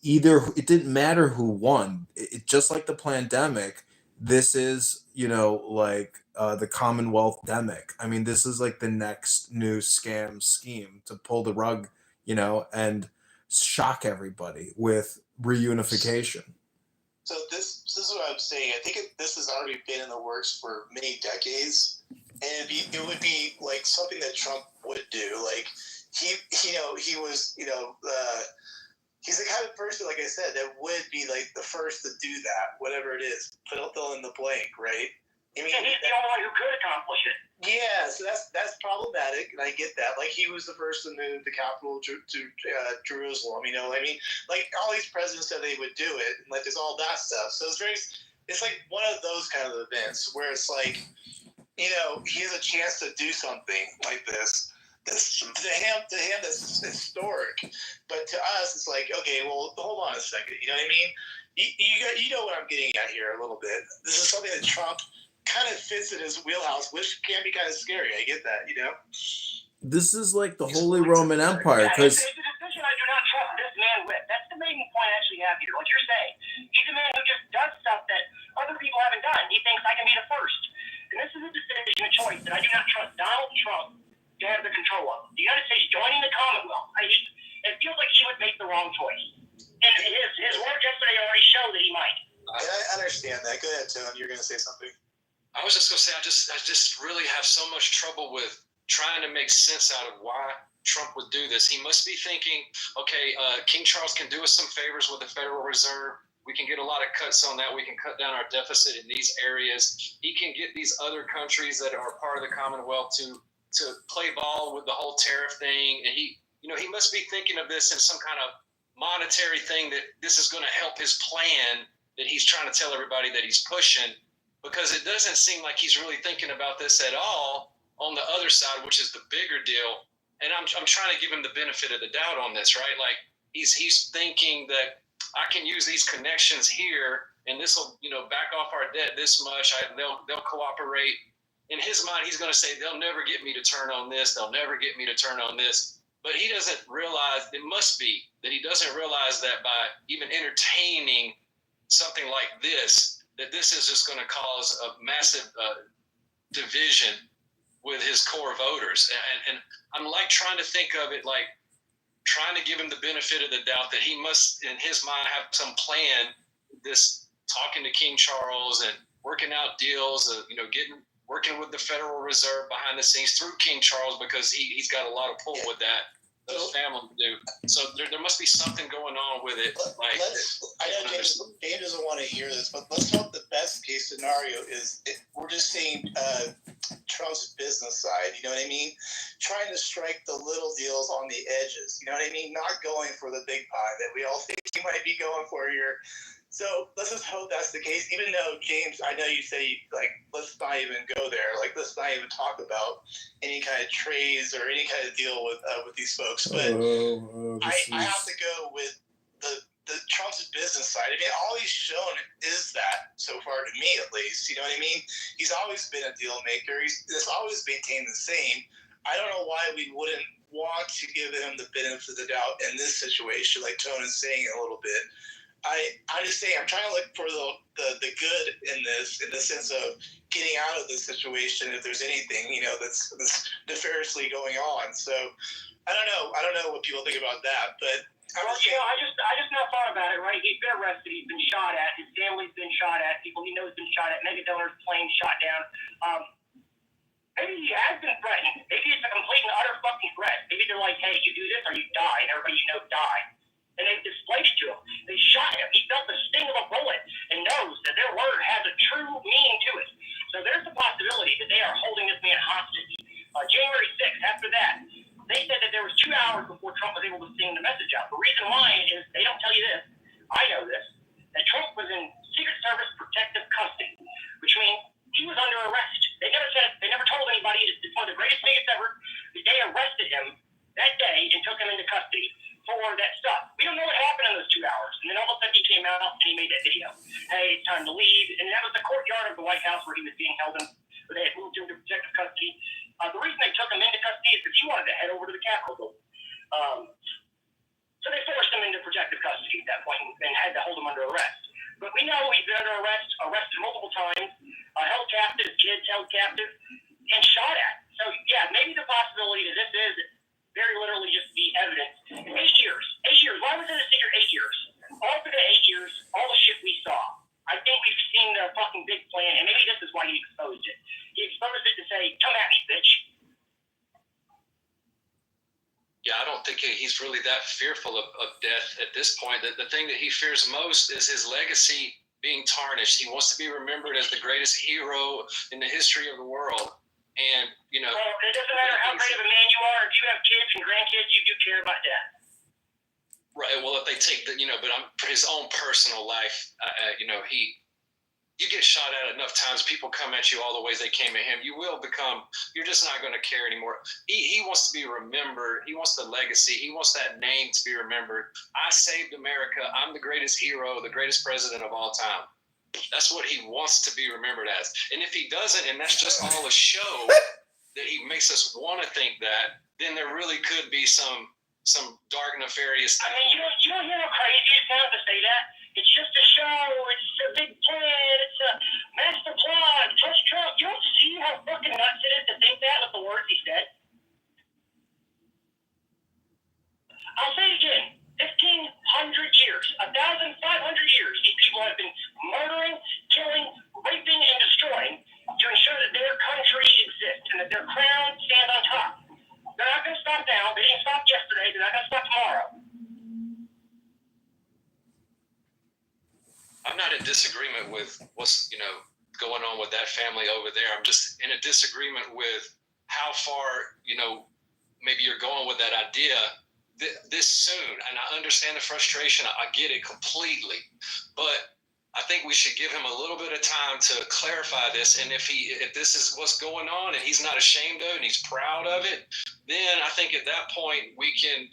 either it didn't matter who won. It just like the pandemic. This is the Commonwealth demic. I mean, this is like the next new scheme to pull the rug, and shock everybody with reunification. So this is what I'm saying. I think this has already been in the works for many decades, and it would be like something that Trump would do. Like he was, he's the kind of person, like I said, that would be like the first to do that, whatever it is. Fill in the blank, right? I mean, he's the only one who could accomplish it. Yeah, so that's problematic, and I get that. Like, he was the first to move the capital to Jerusalem. Like all these presidents said they would do it, and like there's all that stuff. So it's like one of those kind of events where it's like, he has a chance to do something like this. To him, that's historic. But to us, it's like, okay, well, hold on a second. You know what I mean? You know what I'm getting at here a little bit. This is something that Trump kind of fits in his wheelhouse, which can be kind of scary. I get that, This is like the Holy Roman Empire, because it's a decision I do not trust this man with. That's the main point I actually have here. What you're saying, he's a man who just does stuff that other people haven't done. He thinks I can be the first, and this is a decision, a choice that I do not trust Donald Trump to have the control of. The United States joining the Commonwealth, it feels like he would make the wrong choice. And his work yesterday already showed that he might. I understand that. Go ahead, Tone. You're going to say something. I was just going to say, I just really have so much trouble with trying to make sense out of why Trump would do this. He must be thinking, okay, King Charles can do us some favors with the Federal Reserve. We can get a lot of cuts on that. We can cut down our deficit in these areas. He can get these other countries that are part of the Commonwealth to play ball with the whole tariff thing. And he must be thinking of this in some kind of monetary thing, that this is going to help his plan that he's trying to tell everybody that he's pushing. Because it doesn't seem like he's really thinking about this at all on the other side, which is the bigger deal. And I'm trying to give him the benefit of the doubt on this, right? Like he's thinking that I can use these connections here, and this will back off our debt this much. They'll cooperate. In his mind, he's going to say they'll never get me to turn on this. They'll never get me to turn on this. But he doesn't realize, it must be that he doesn't realize that by even entertaining something like this, that this is just going to cause a massive division with his core voters. And I'm like trying to think of it, like trying to give him the benefit of the doubt that he must, in his mind, have some plan, this talking to King Charles and working out deals, working with the Federal Reserve behind the scenes through King Charles, because he's got a lot of pull with that. Those families do. So there must be something going on with it. I know James doesn't want to hear this, but let's hope the best case scenario is we're just seeing Trump's business side. You know what I mean? Trying to strike the little deals on the edges. You know what I mean? Not going for the big pie that we all think he might be going for here. So let's just hope that's the case. Even though, James, I know you say, let's not even go there. Like, let's not even talk about any kind of trades or any kind of deal with these folks. But I have to go with the Trump's business side. I mean, all he's shown is that so far, to me at least. You know what I mean? He's always been a deal maker. He's always maintained the same. I don't know why we wouldn't want to give him the benefit of the doubt in this situation, like Tone is saying a little bit. I'm just saying, I'm trying to look for the good in this, in the sense of getting out of this situation if there's anything, that's nefariously going on. So I don't know what people think about that, but I just now thought about it, right? He's been arrested, he's been shot at, his family's been shot at, people he knows been shot at, Megadollar's plane shot down. Maybe he has been threatened. Maybe it's a complete and utter fucking threat. Maybe they're like, hey, you do this or you die, and everybody you know died. And they displaced to him. They shot him. He felt the sting of a bullet and knows that their word has a true meaning to it. So there's a possibility that they are holding this man hostage. January 6th, after that, they said that there was 2 hours before Trump was able to send the message out. The reason why is they don't tell you this. I know this. That Trump was in Secret Service protective custody, which means he was under arrest. They never told anybody. It's one of the greatest things ever. They arrested him that day and took him into custody for that stuff. We don't know what happened in those 2 hours. And then all of a sudden he came out and he made that video. Hey, it's time to leave. And that was the courtyard of the White House where he was being held in, where they had moved him to protective custody. The reason they took him into custody is because he wanted to head over to the Capitol building. So they forced him into protective custody at that point and had to hold him under arrest. But we know he's been under arrested multiple times, held captive, kids held captive, and shot at. So, yeah, maybe the possibility that this is very literally just the evidence. 8 years. 8 years. Why was it a secret 8 years? All for the 8 years, all the shit we saw. I think we've seen the fucking big plan, and maybe this is why he exposed it. He exposed it to say, come at me, bitch. Yeah, I don't think he's really that fearful of death at this point. The thing that he fears most is his legacy being tarnished. He wants to be remembered as the greatest hero in the history of the world. And, you know... Well, it doesn't matter how great of a man you are. If you have kids and grandkids, you do care about death. Right, well, if they take the, but for his own personal life, you get shot at enough times, people come at you all the ways they came at him, you're just not going to care anymore. He wants to be remembered. He wants the legacy. He wants that name to be remembered. I saved America. I'm the greatest hero, the greatest president of all time. That's what he wants to be remembered as. And if he doesn't, and that's just all a show that he makes us want to think that, then there really could be some dark, nefarious thing. I mean, you don't hear how crazy it sounds to say that? It's just a show. It's a big plan. It's a master plan. Trust Trump. You don't see how fucking nuts it is to think that with the words he said? I'll say it again. 1,500 years, 1,500 years, these people have been murdering, killing, raping, and destroying to ensure that their country exists and that their crown stands on top. They're not going to stop now. They didn't stop yesterday. They're not going to stop tomorrow. I'm not in disagreement with what's, going on with that family over there. I'm just in a disagreement with how far, maybe you're going with that idea this soon. And I understand the frustration. I get it completely. But I think we should give him a little bit of time to clarify this. And if this is what's going on and he's not ashamed of it and he's proud of it, then I think at that point we can,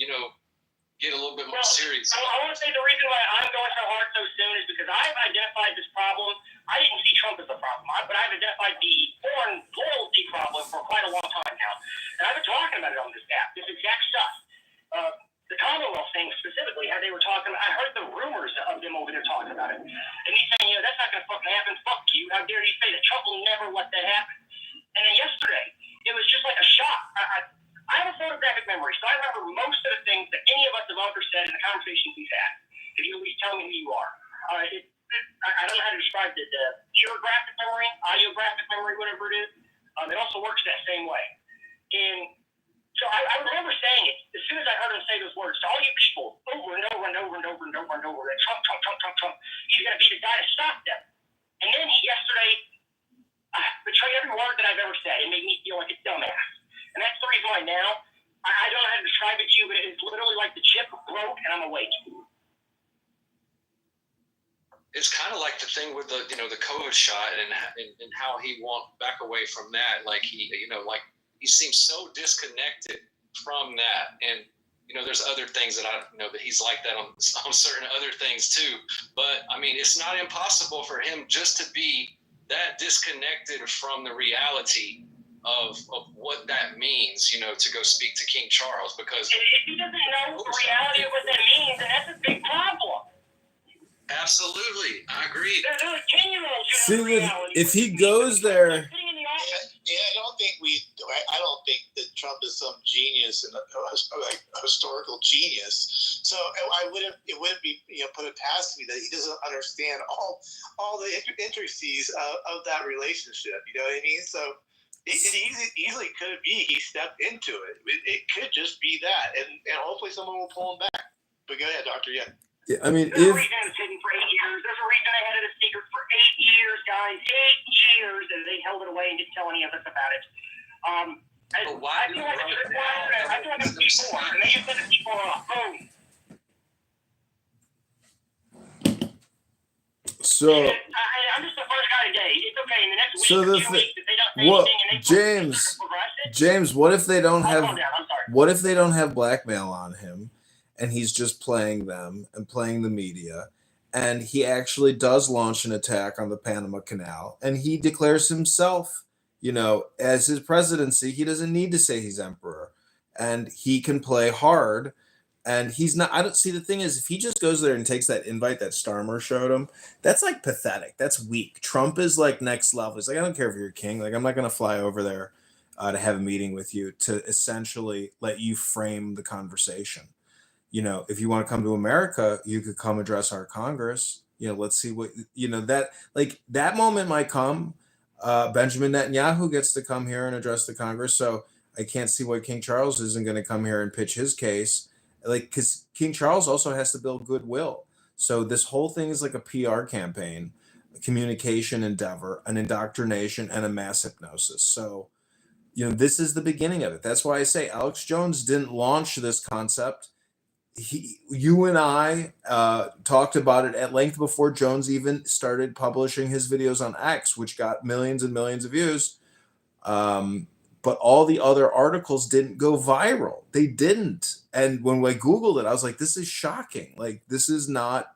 get a little bit more serious. I want to say the reason why I'm going so hard so soon is because I've identified this problem. I didn't see Trump as a problem, but I've identified the foreign loyalty problem for quite a long time now. And I've been talking about it on this app, this exact stuff. The Commonwealth thing specifically, how they were talking, I heard the rumors of them over there talking about it. And he's saying, that's not going to fucking happen. Fuck you. How dare you say that? Trump will never let that happen. And then yesterday, it was just like a shock. I have a photographic memory, so I remember most of the things that any of us have ever said in the conversations we've had. If you at least tell me who you are. I don't know how to describe it. The geographic memory, audiographic memory, whatever it is. It also works that same way. And so I remember saying it as soon as I heard him say those words to all you people over and over and over and over and over and over that Trump. He's going to be the guy to stop them. And then he yesterday betrayed every word that I've ever said. It made me feel like a dumbass. And that's the reason why now, I don't know how to describe it to you, but it's literally like the chip broke and I'm awake. It's kind of like the thing with the COVID shot and how he walked back away from that. Like he seems so disconnected from that. And, there's other things that that he's like that on certain other things too. But I mean, it's not impossible for him just to be that disconnected from the reality of what that means, to go speak to King Charles, because if he doesn't know the reality of what that means, then that's a big problem. Absolutely, I agree. There's only 10-year-olds who know the reality. If he goes there, I don't think that Trump is some genius and like a historical genius. So it wouldn't be put it past me that he doesn't understand all the intricacies of that relationship. You know what I mean? So It easily could be he stepped into it. It could just be that, and hopefully someone will pull him back. But go ahead, Doctor. Yeah. Yeah, I mean, There's a reason it was hidden for 8 years. There's a reason they had it a secret for 8 years, guys. 8 years, and they held it away and didn't tell any of us about it. I feel like it's before, and they just said it before on a phone. So I'm just the first guy today. It's okay. In the next week So or the 2 weeks, if they don't say anything and they James, what if they don't have calm down. I'm sorry. what if they don't have blackmail on him and he's just playing them and playing the media and he actually does launch an attack on the Panama Canal and he declares himself, as his presidency, he doesn't need to say he's emperor and he can play hard. And he's not. I don't see, the thing is, if he just goes there and takes that invite that Starmer showed him, that's like pathetic. That's weak. Trump is like next level. He's like, I don't care if you're a king. Like, I'm not going to fly over there to have a meeting with you to essentially let you frame the conversation. If you want to come to America, you could come address our Congress. Let's see what, that moment might come. Benjamin Netanyahu gets to come here and address the Congress. So I can't see why King Charles isn't going to come here and pitch his case. Because King Charles also has to build goodwill. So this whole thing is like a PR campaign, a communication endeavor, an indoctrination, and a mass hypnosis. So, this is the beginning of it. That's why I say Alex Jones didn't launch this concept. You and I talked about it at length before Jones even started publishing his videos on X, which got millions and millions of views. But all the other articles didn't go viral. They didn't. And when I Googled it, I was like, this is shocking. Like, this is not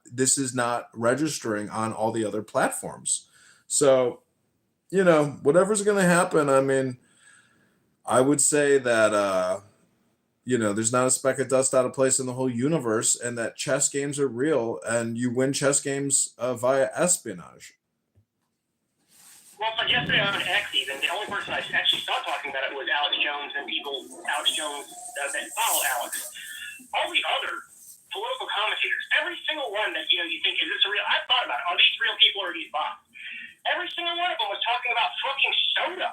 registering on all the other platforms. So, whatever's going to happen, I mean, I would say that, there's not a speck of dust out of place in the whole universe and that chess games are real and you win chess games via espionage. Well, but yesterday on X, even the only person I actually saw talking about it was Alex Jones and people, Alex Jones that follow Alex. All the other political commentators, every single one that you think, is this a real? I thought about it. Are these real people or are these bots? Every single one of them was talking about fucking soda,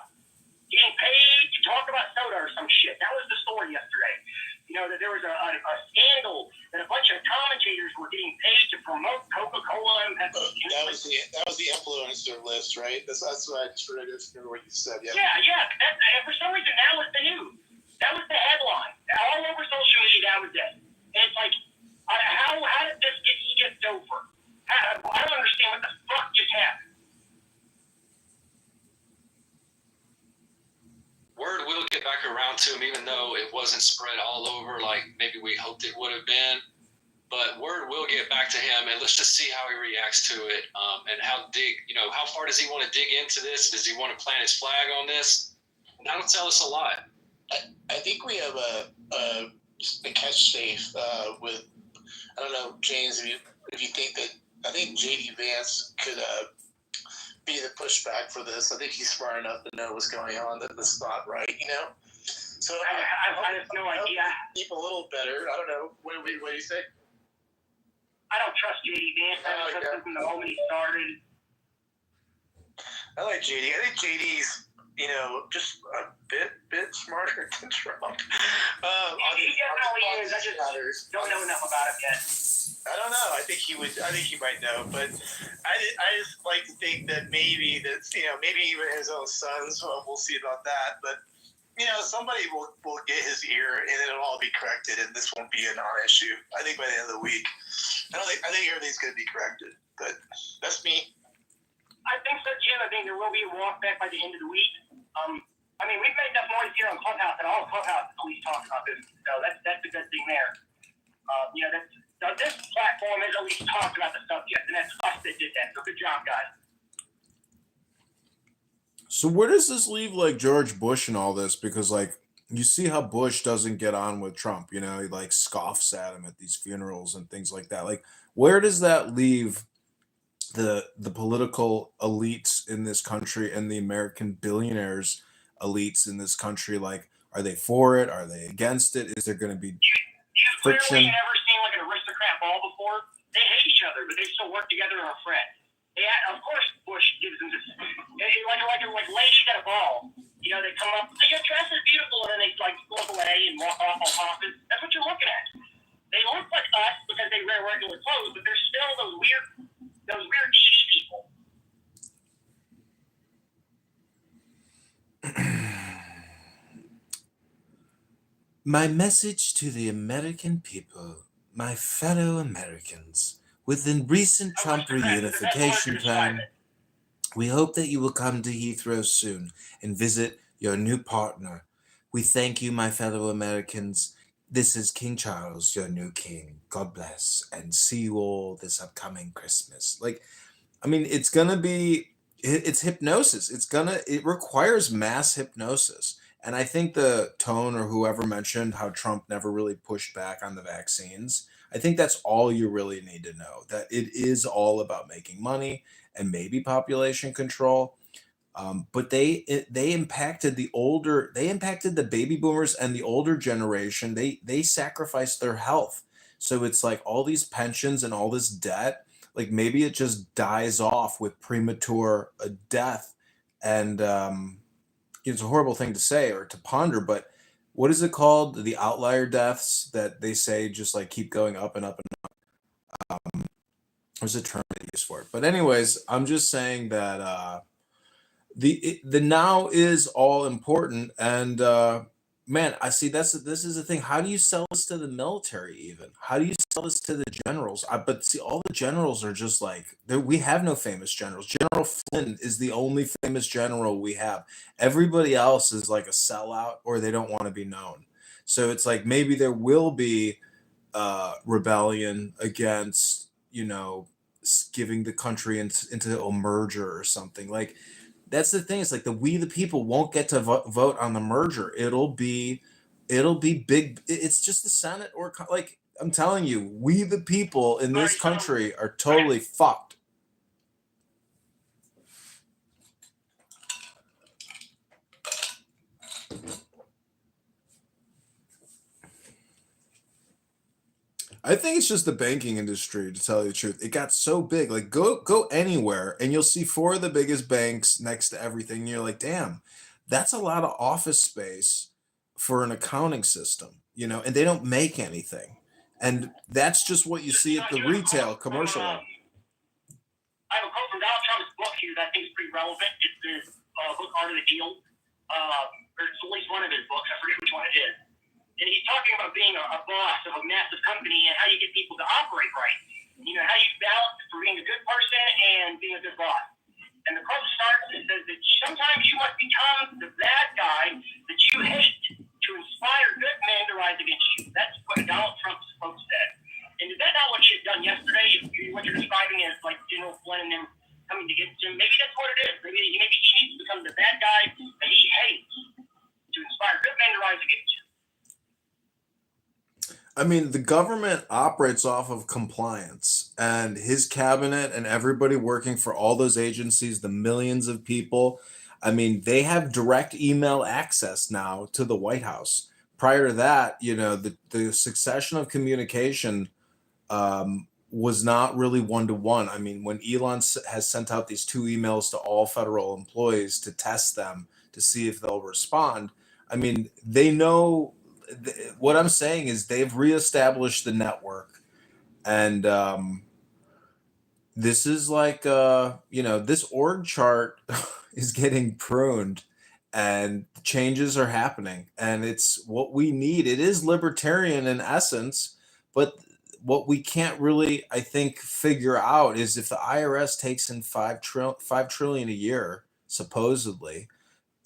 getting paid to talk about soda or some shit. That was the story yesterday. That there was a scandal that a bunch of commentators were getting paid to promote Coca-Cola and Pepsi. That was the influencer list, right? That's what I just remember what you said. Yeah. Yeah. And for some reason, that was the news. That was the headline. All over social media, that was it. And it's like, how did this get skipped over? I don't understand what the fuck just happened. Word will get back around to him, even though it wasn't spread all over like maybe we hoped it would have been. But word will get back to him, and let's just see how he reacts to it, and how far does he want to dig into this? Does he want to plant his flag on this? And that'll tell us a lot. I think we have a catch safe with, I don't know, James, if you think that, I think JD Vance could be the pushback for this. I think he's smart enough to know what's going on, that this is not right, So I have no idea. Keep a little better. I don't know. What do you say? I don't trust JD Vance. I don't trust him from the moment he started. I like JD. I think JD's, just a bit smarter than Trump. He definitely is. I just don't know enough about him yet. I don't know. I think he might know, but I just like to think that maybe even his own sons. We'll see about that, but somebody will get his ear, and it'll all be corrected, and this won't be a non-issue. I think by the end of the week, I think everything's going to be corrected. But that's me. I think so, Jim. I think there will be a walk back by the end of the week. I mean, we've made enough noise here on Clubhouse, and all of Clubhouse at least talks about this, so that's a good thing there. This platform has at least talked about the subject, and that's us that did that. So good job, guys. So where does this leave like George Bush and all this? Because you see how Bush doesn't get on with Trump. He scoffs at him at these funerals and things like that. Where does that leave the political elites in this country and the American billionaires elites in this country? Are they for it? Are they against it? Is there going to be friction? You've never seen an aristocrat ball before. They hate each other, but they still work together and are friends. Of course, Bush gives them this, like ladies at a ball. You know, they come up, your dress is beautiful, and then they like walk away and walk off office. That's what you're looking at. They look like us because they wear regular clothes, but they're still those weird niche people. My message to the American people, my fellow Americans, with the recent Trump reunification plan, we hope that you will come to Heathrow soon and visit your new partner. We thank you, my fellow Americans. This is King Charles, your new king. God bless, and see you all this upcoming Christmas. Like, I mean, it's gonna be, it's hypnosis. It requires mass hypnosis. And I think the tone, or whoever mentioned how Trump never really pushed back on the vaccines, I think that's all you really need to know, that it is all about making money and maybe population control. But they impacted they impacted the baby boomers and the older generation. They sacrificed their health. So it's like all these pensions and all this debt, like maybe it just dies off with premature death. And it's a horrible thing to say or to ponder, but what is it called? The outlier deaths that they say just like keep going up and up and up. There's a term they use for it. But anyways, I'm just saying that the now is all important. And man, I see this is the thing. How do you sell this to the military even? How do you sell this to the generals? But see, all the generals are just like, we have no famous generals. General Flynn is the only famous general we have. Everybody else is like a sellout, or they don't want to be known. So it's like maybe there will be rebellion against, giving the country into a merger or something. Like, that's the thing. It's like we the people won't get to vote on the merger. It'll be big. It's just the Senate, or like I'm telling you, we the people in this country are totally fucked. I think it's just the banking industry, to tell you the truth. It got so big. Like go anywhere and you'll see 4 of the biggest banks next to everything. And you're like, damn, that's a lot of office space for an accounting system, and they don't make anything. And that's just what you see at the retail commercial level. I have a quote from Donald Trump's book here that I think is pretty relevant. It's his book, Art of the Deal. Or it's at least one of his books. I forget which one it is. And he's talking about being a boss of a massive company and how you get people to operate right. How you balance for being a good person and being a good boss. And the quote starts and says that sometimes you must become the bad guy that you hate to inspire good men to rise against you. That's what Donald Trump's quote said. And is that not what he had done yesterday? What you're describing as like General Flynn and them coming to get him? Maybe that's what it is. Maybe he needs to become the bad guy that he hates to inspire good men to rise against you. I mean, the government operates off of compliance, and his cabinet and everybody working for all those agencies, the millions of people, I mean, they have direct email access now to the White House. Prior to that, the succession of communication was not really one-to-one. I mean, when Elon has sent out these 2 emails to all federal employees to test them to see if they'll respond, I mean, they know. What I'm saying is they've reestablished the network, and this is like this org chart is getting pruned, and changes are happening, and it's what we need. It is libertarian in essence, but what we can't really, I think, figure out is if the IRS takes in $5 trillion a year, supposedly,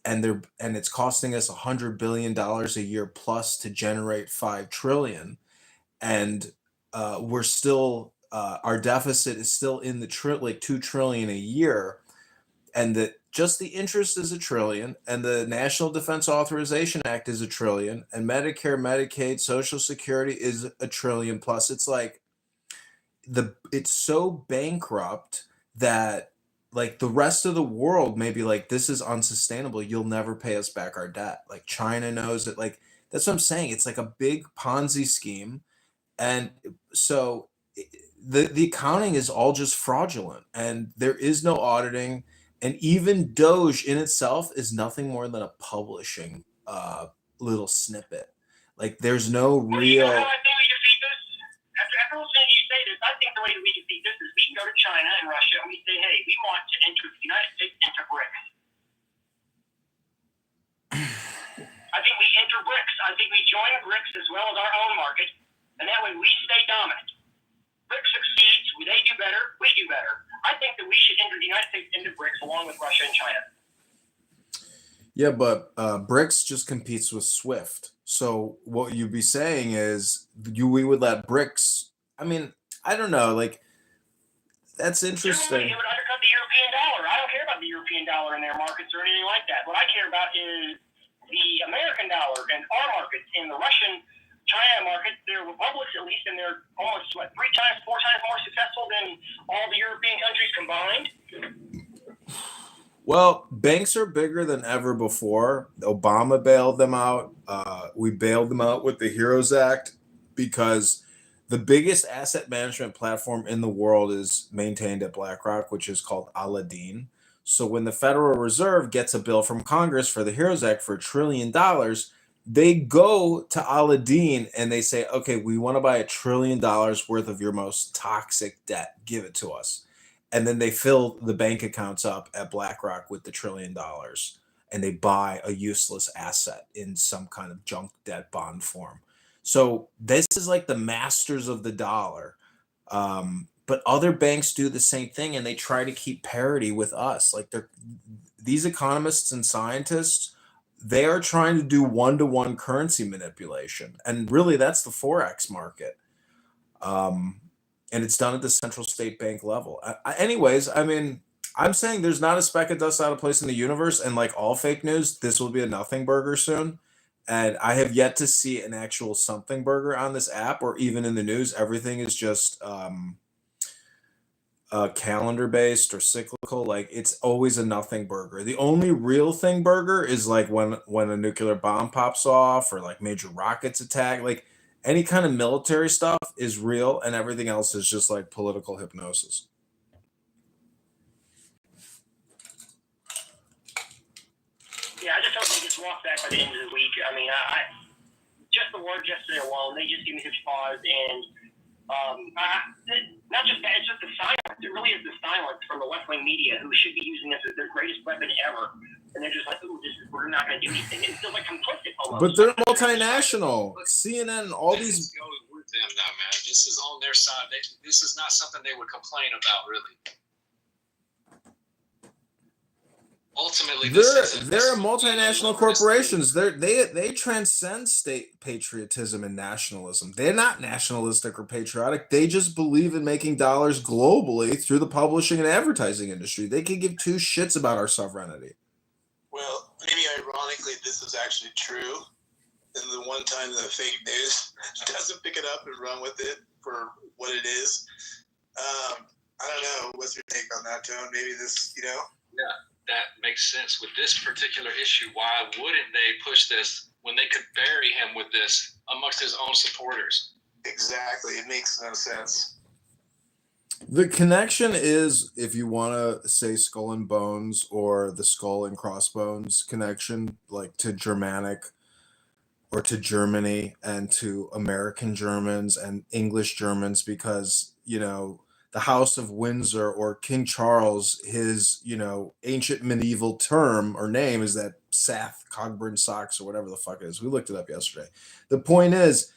and it's costing us $100 billion a year plus to generate $5 trillion, and we're still our deficit is still in the $2 trillion a year, and that just the interest is $1 trillion, and the National Defense Authorization Act is $1 trillion, and Medicare, Medicaid, Social Security is $1 trillion plus. It's like it's so bankrupt that, like, the rest of the world may be like, this is unsustainable. You'll never pay us back our debt. Like, China knows it. Like, that's what I'm saying. It's like a big Ponzi scheme. And so the accounting is all just fraudulent, and there is no auditing. And even Doge in itself is nothing more than a publishing little snippet. Like there's no Well, you know real. how I think we defeat this? After everything you say this, I think the way that we defeat this is we can go to China and Russia and we say, hey, we want to enter the United States into BRICS. I think we enter BRICS. I think we join BRICS as well as our own market, and that way we stay dominant. BRICS succeeds, they do better, we do better. I think that we should enter the United States into BRICS along with Russia and China. Yeah, but BRICS just competes with SWIFT. So what you'd be saying is we would let BRICS. I mean, I don't know. Like that's interesting. It would undercut the European dollar. I don't care about the European dollar in their markets or anything like that. What I care about is the American dollar and our markets. In the Russian China market, their republics, at least, and they're almost 3 times, 4 times more successful than all the European countries combined. Well, banks are bigger than ever before. Obama bailed them out. We bailed them out with the HEROES Act because the biggest asset management platform in the world is maintained at BlackRock, which is called Aladdin. So when the Federal Reserve gets a bill from Congress for the HEROES Act for $1 trillion, they go to Aladdin and they say, okay, we want to buy $1 trillion worth of your most toxic debt. Give it to us. And then they fill the bank accounts up at BlackRock with the $1 trillion and they buy a useless asset in some kind of junk debt bond form. So this is like the masters of the dollar. But other banks do the same thing and they try to keep parity with us. Like these economists and scientists, they are trying to do one-to-one currency manipulation. And really that's the Forex market. And it's done at the central state bank level. Anyways, I mean, I'm saying there's not a speck of dust out of place in the universe. And like all fake news, this will be a nothing burger soon. And I have yet to see an actual something burger on this app or even in the news. Everything is just calendar based or cyclical. Like it's always a nothing burger. The only real thing burger is like when a nuclear bomb pops off or like major rockets attack. Like any kind of military stuff is real and everything else is just like political hypnosis. Yeah, I just hope they get walked back by the end of the week. I mean, I just the word yesterday alone, they just give me such pause. And not just that, it's just the silence. It really is the silence from the left-wing media who should be using this as their greatest weapon ever. And they're just like, ooh, we're not going to do anything. It feels like complicit almost. But they're multinational. CNN, all these. Go with them now, man. This is on their side. This is not something they would complain about, really. Ultimately, they're multinational corporations. They transcend state patriotism and nationalism. They're not nationalistic or patriotic. They just believe in making dollars globally through the publishing and advertising industry. They can give two shits about our sovereignty. Well, maybe ironically, this is actually true. And the one time the fake news doesn't pick it up and run with it for what it is. I don't know. What's your take on that, Tone? Maybe this, Yeah, that makes sense. With this particular issue, why wouldn't they push this when they could bury him with this amongst his own supporters? Exactly. It makes no sense. The connection is, if you want to say skull and bones or the skull and crossbones connection, like to Germanic or to Germany and to American Germans and English Germans, because, you know, the House of Windsor or King Charles, his, you know, ancient medieval term or name is that Sath Cogburn Sox or whatever the fuck it is. We looked it up yesterday. The point is,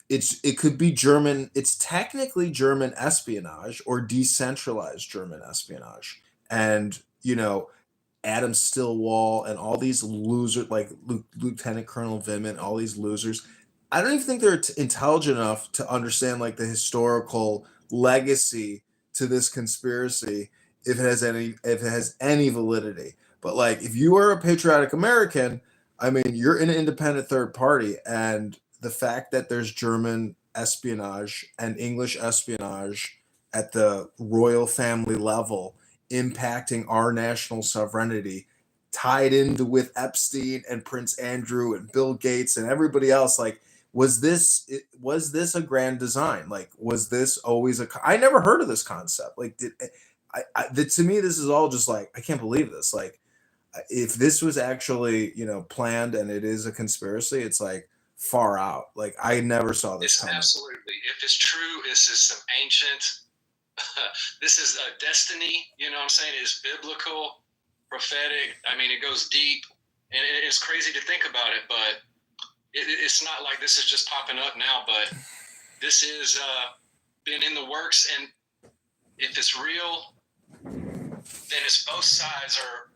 it could be German. It's technically German espionage or decentralized German espionage. And, you know, Adam Stillwell and all these losers like Lieutenant Colonel Vindman, all these losers, I don't even think they're intelligent enough to understand like the historical legacy to this conspiracy if it has any validity. But like if you are a patriotic American, I mean, you're an independent third party, and the fact that there's German espionage and English espionage at the royal family level impacting our national sovereignty, tied into with Epstein and Prince Andrew and Bill Gates and everybody else, like, was this a grand design? Like, was this always I never heard of this concept. Like, to me, this is all just like, I can't believe this. Like, if this was actually, planned and it is a conspiracy, it's like far out. Like, I never saw this coming. Absolutely. If it's true, this is some ancient, this is a destiny, you know what I'm saying? It's biblical, prophetic. I mean, it goes deep, and it's crazy to think about it, but it's not like this is just popping up now, but this is been in the works, and if it's real, then it's both sides are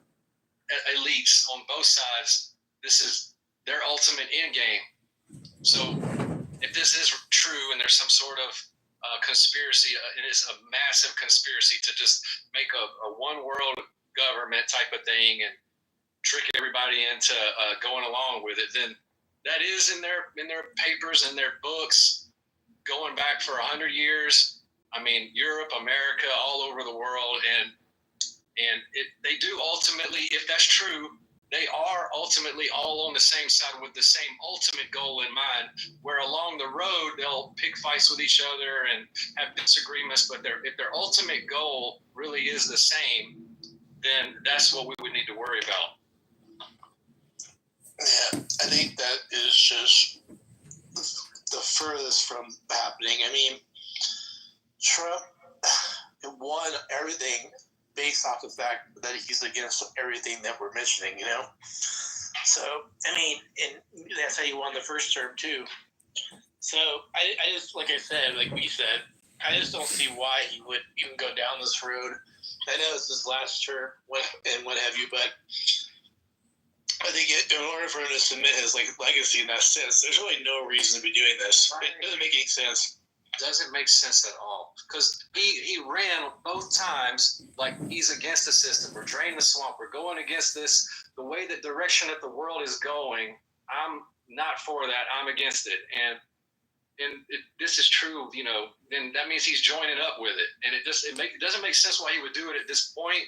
elites on both sides. This is their ultimate end game. So if this is true and there's some sort of conspiracy, and it's a massive conspiracy to just make a one world government type of thing and trick everybody into going along with it, then that is in their papers and their books going back for 100 years. I mean, Europe, America, all over the world, and they do ultimately, if that's true, they are ultimately all on the same side with the same ultimate goal in mind, where along the road they'll pick fights with each other and have disagreements, but if their ultimate goal really is the same, then that's what we would need to worry about. Yeah, I think that is just the furthest from happening. I mean, Trump won everything based off the fact that he's against everything that we're mentioning, So, I mean, and that's how he won the first term, too. So, I just, like I said, like we said, I just don't see why he would even go down this road. I know it's his last term and what have you, but I think in order for him to submit his legacy in that sense, there's really no reason to be doing this. It doesn't make any sense. Doesn't make sense at all, because he ran both times like he's against the system. We're draining the swamp. We're going against this. The way, the direction that the world is going, I'm not for that. I'm against it. And if this is true, then that means he's joining up with it. And it doesn't make sense why he would do it at this point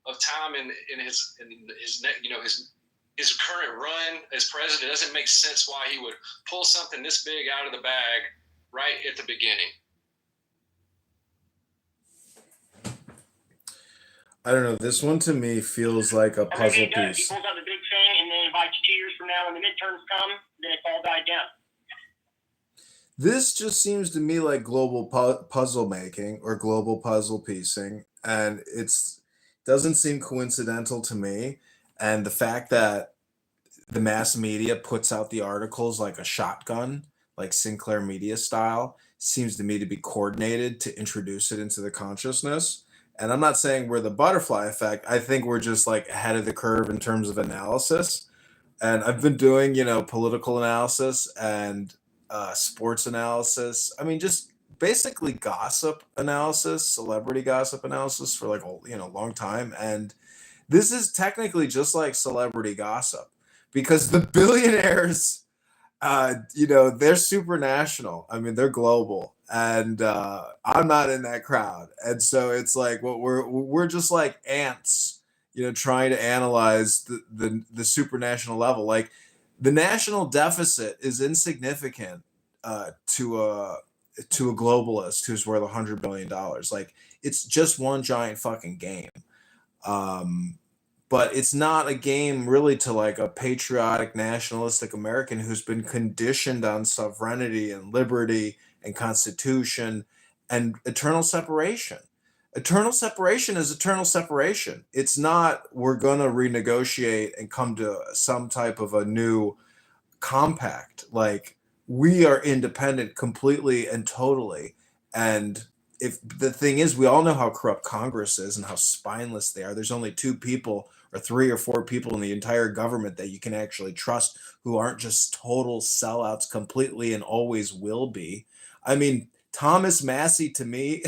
of time in his current run as president. It doesn't make sense why he would pull something this big out of the bag right at the beginning. I don't know. This one to me feels like a puzzle He piece. pulls out the big thing and then invites 2 years from now when the midterms come, then it's all died down. This just seems to me like global puzzle making or global puzzle piecing, and doesn't seem coincidental to me. And the fact that the mass media puts out the articles like a shotgun, like Sinclair Media style, seems to me to be coordinated to introduce it into the consciousness. And I'm not saying we're the butterfly effect. I think we're just like ahead of the curve in terms of analysis. And I've been doing, political analysis and sports analysis. I mean, just basically gossip analysis, celebrity gossip analysis for like a long time. And this is technically just like celebrity gossip, because the billionaires, they're supranational. I mean, they're global, and I'm not in that crowd. And so it's like, we're just like ants, trying to analyze the supranational level. Like, the national deficit is insignificant to a globalist who's worth $100 billion. Like, it's just one giant fucking game. But it's not a game really to like a patriotic, nationalistic American who's been conditioned on sovereignty and liberty and constitution and eternal separation. Eternal separation is eternal separation. It's not we're going to renegotiate and come to some type of a new compact. Like, we are independent completely and totally. And if the thing is, we all know how corrupt Congress is and how spineless they are. There's only 2 people or 3 or 4 people in the entire government that you can actually trust who aren't just total sellouts completely and always will be. I mean, Thomas Massey to me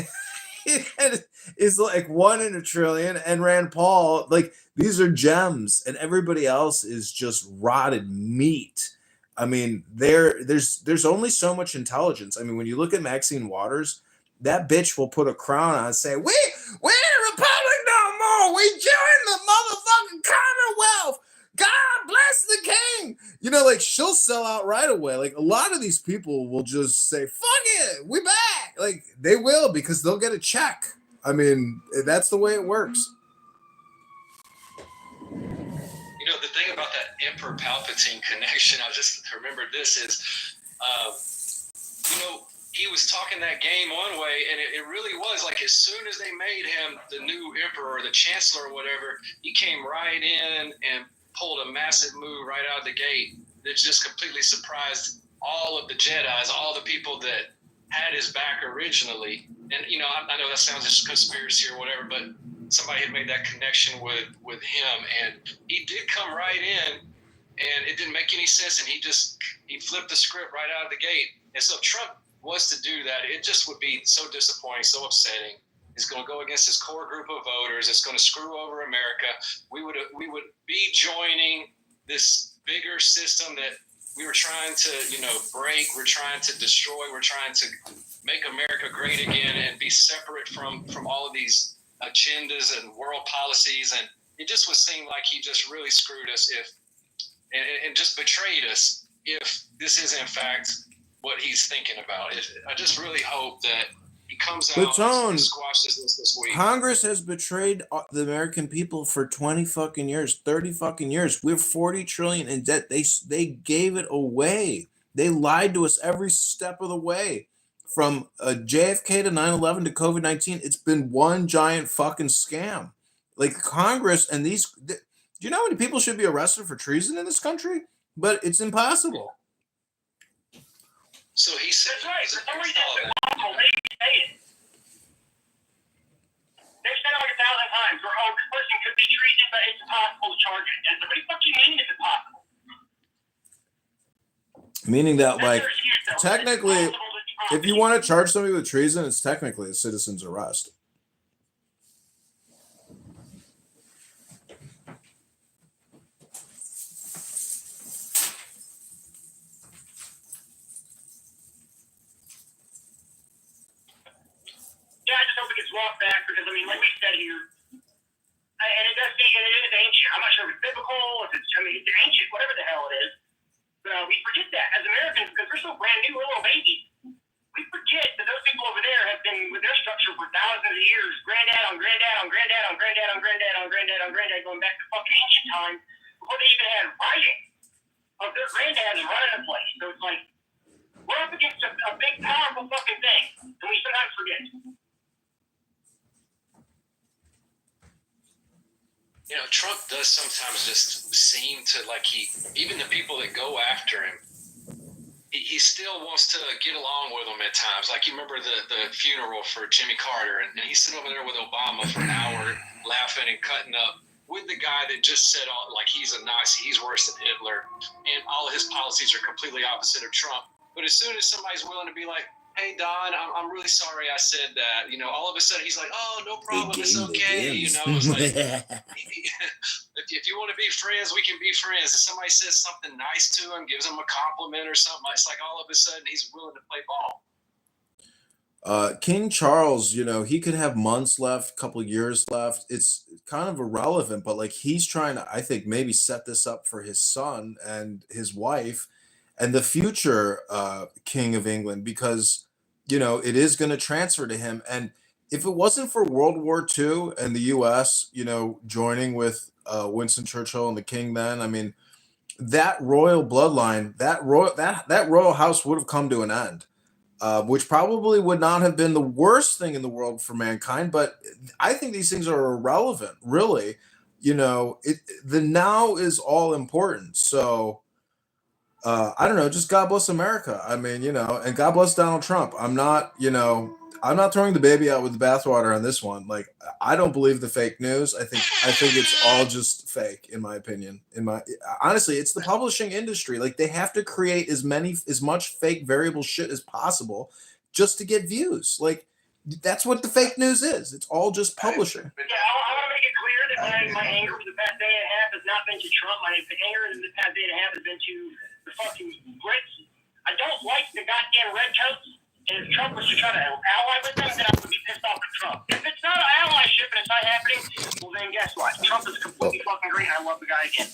is like 1 in a trillion, and Rand Paul, like, these are gems, and everybody else is just rotted meat. I mean, there's only so much intelligence. I mean, when you look at Maxine Waters, that bitch will put a crown on and say, we're the Republic no more. We joined the motherfucking Commonwealth. God bless the king. Like, she'll sell out right away. Like, a lot of these people will just say, fuck it, we back. Like, they will, because they'll get a check. I mean, that's the way it works. You know, the thing about that Emperor Palpatine connection, I just remembered this is, you know, he was talking that game one way, and it really was like as soon as they made him the new emperor or the chancellor or whatever, he came right in and pulled a massive move right out of the gate that just completely surprised all of the Jedis, all the people that had his back originally. And, you know, I know that sounds just a conspiracy or whatever, but somebody had made that connection with him, and he did come right in, and it didn't make any sense, and he flipped the script right out of the gate. And so Trump was to do that, it just would be so disappointing, so upsetting. It's going to go against his core group of voters. It's going to screw over America. We would be joining this bigger system that we were trying to, you know, break. We're trying to destroy. We're trying to make America great again and be separate from all of these agendas and world policies. And it just would seem like he just really screwed us and just betrayed us if this is in fact what he's thinking about. I just really hope that he comes out and squashes this week. Congress has betrayed the American people for 20 fucking years, 30 fucking years. We're 40 trillion in debt. They gave it away. They lied to us every step of the way. From JFK to 9/11 to COVID-19, it's been one giant fucking scam. Like Congress and these, do you know how many people should be arrested for treason in this country? But it's impossible. So he said, that's right. For some reason, it's impossible. They say it. They've said it like 1,000 times. Where, oh, this person could be treason, but it's impossible to charge it. And what the fuck do you mean it's impossible? Meaning that, like, technically, if you want to charge somebody with treason, it's technically a citizen's arrest. Yeah, I just hope it gets walked back because, I mean, like we said here, and it does seem, and it is ancient. I'm not sure if it's biblical, if it's, I mean, it's ancient, whatever the hell it is. But we forget that as Americans because we're so brand new, we're little babies. We forget that those people over there have been with their structure for thousands of years. Granddad on granddad on granddad on granddad on granddad on granddad on granddad, going back to fucking ancient times before they even had writing of their granddads running the place. So it's like, we're up against a big, powerful fucking thing, and we sometimes forget. You know, Trump does sometimes just seem to, like, even the people that go after him, he still wants to get along with them at times. Like, you remember the funeral for Jimmy Carter, and he's sitting over there with Obama for an hour laughing and cutting up with the guy that just said, like, he's a Nazi, he's worse than Hitler, and all of his policies are completely opposite of Trump. But as soon as somebody's willing to be like, hey, Don, I'm really sorry I said that. You know, all of a sudden he's like, oh, no problem, it's okay. You know, it's like, if you want to be friends, we can be friends. If somebody says something nice to him, gives him a compliment or something, it's like all of a sudden he's willing to play ball. King Charles, you know, he could have months left, couple years left. It's kind of irrelevant, but like he's trying to, I think, maybe set this up for his son and his wife and the future King of England, because you know, it is going to transfer to him. And if it wasn't for World War II and the U.S., you know, joining with Winston Churchill and the King then, I mean, that royal bloodline, that royal house would have come to an end, which probably would not have been the worst thing in the world for mankind. But I think these things are irrelevant, really. You know, the now is all important. So, I don't know, just God bless America. I mean, you know, and God bless Donald Trump. I'm not throwing the baby out with the bathwater on this one. Like, I don't believe the fake news. I think it's all just fake, in my opinion. Honestly, it's the publishing industry. Like, they have to create as much fake variable shit as possible just to get views. Like, that's what the fake news is. It's all just publishing. Yeah, I want to make it clear that my anger for the past day and a half has not been to Trump. My anger in the past day and a half has been to the fucking Brits. I don't like the goddamn redcoats. And if Trump was to try to ally with them, then I would be pissed off at Trump. If it's not an allyship and it's not happening, well then guess what? Trump is completely fucking great and I love the guy again.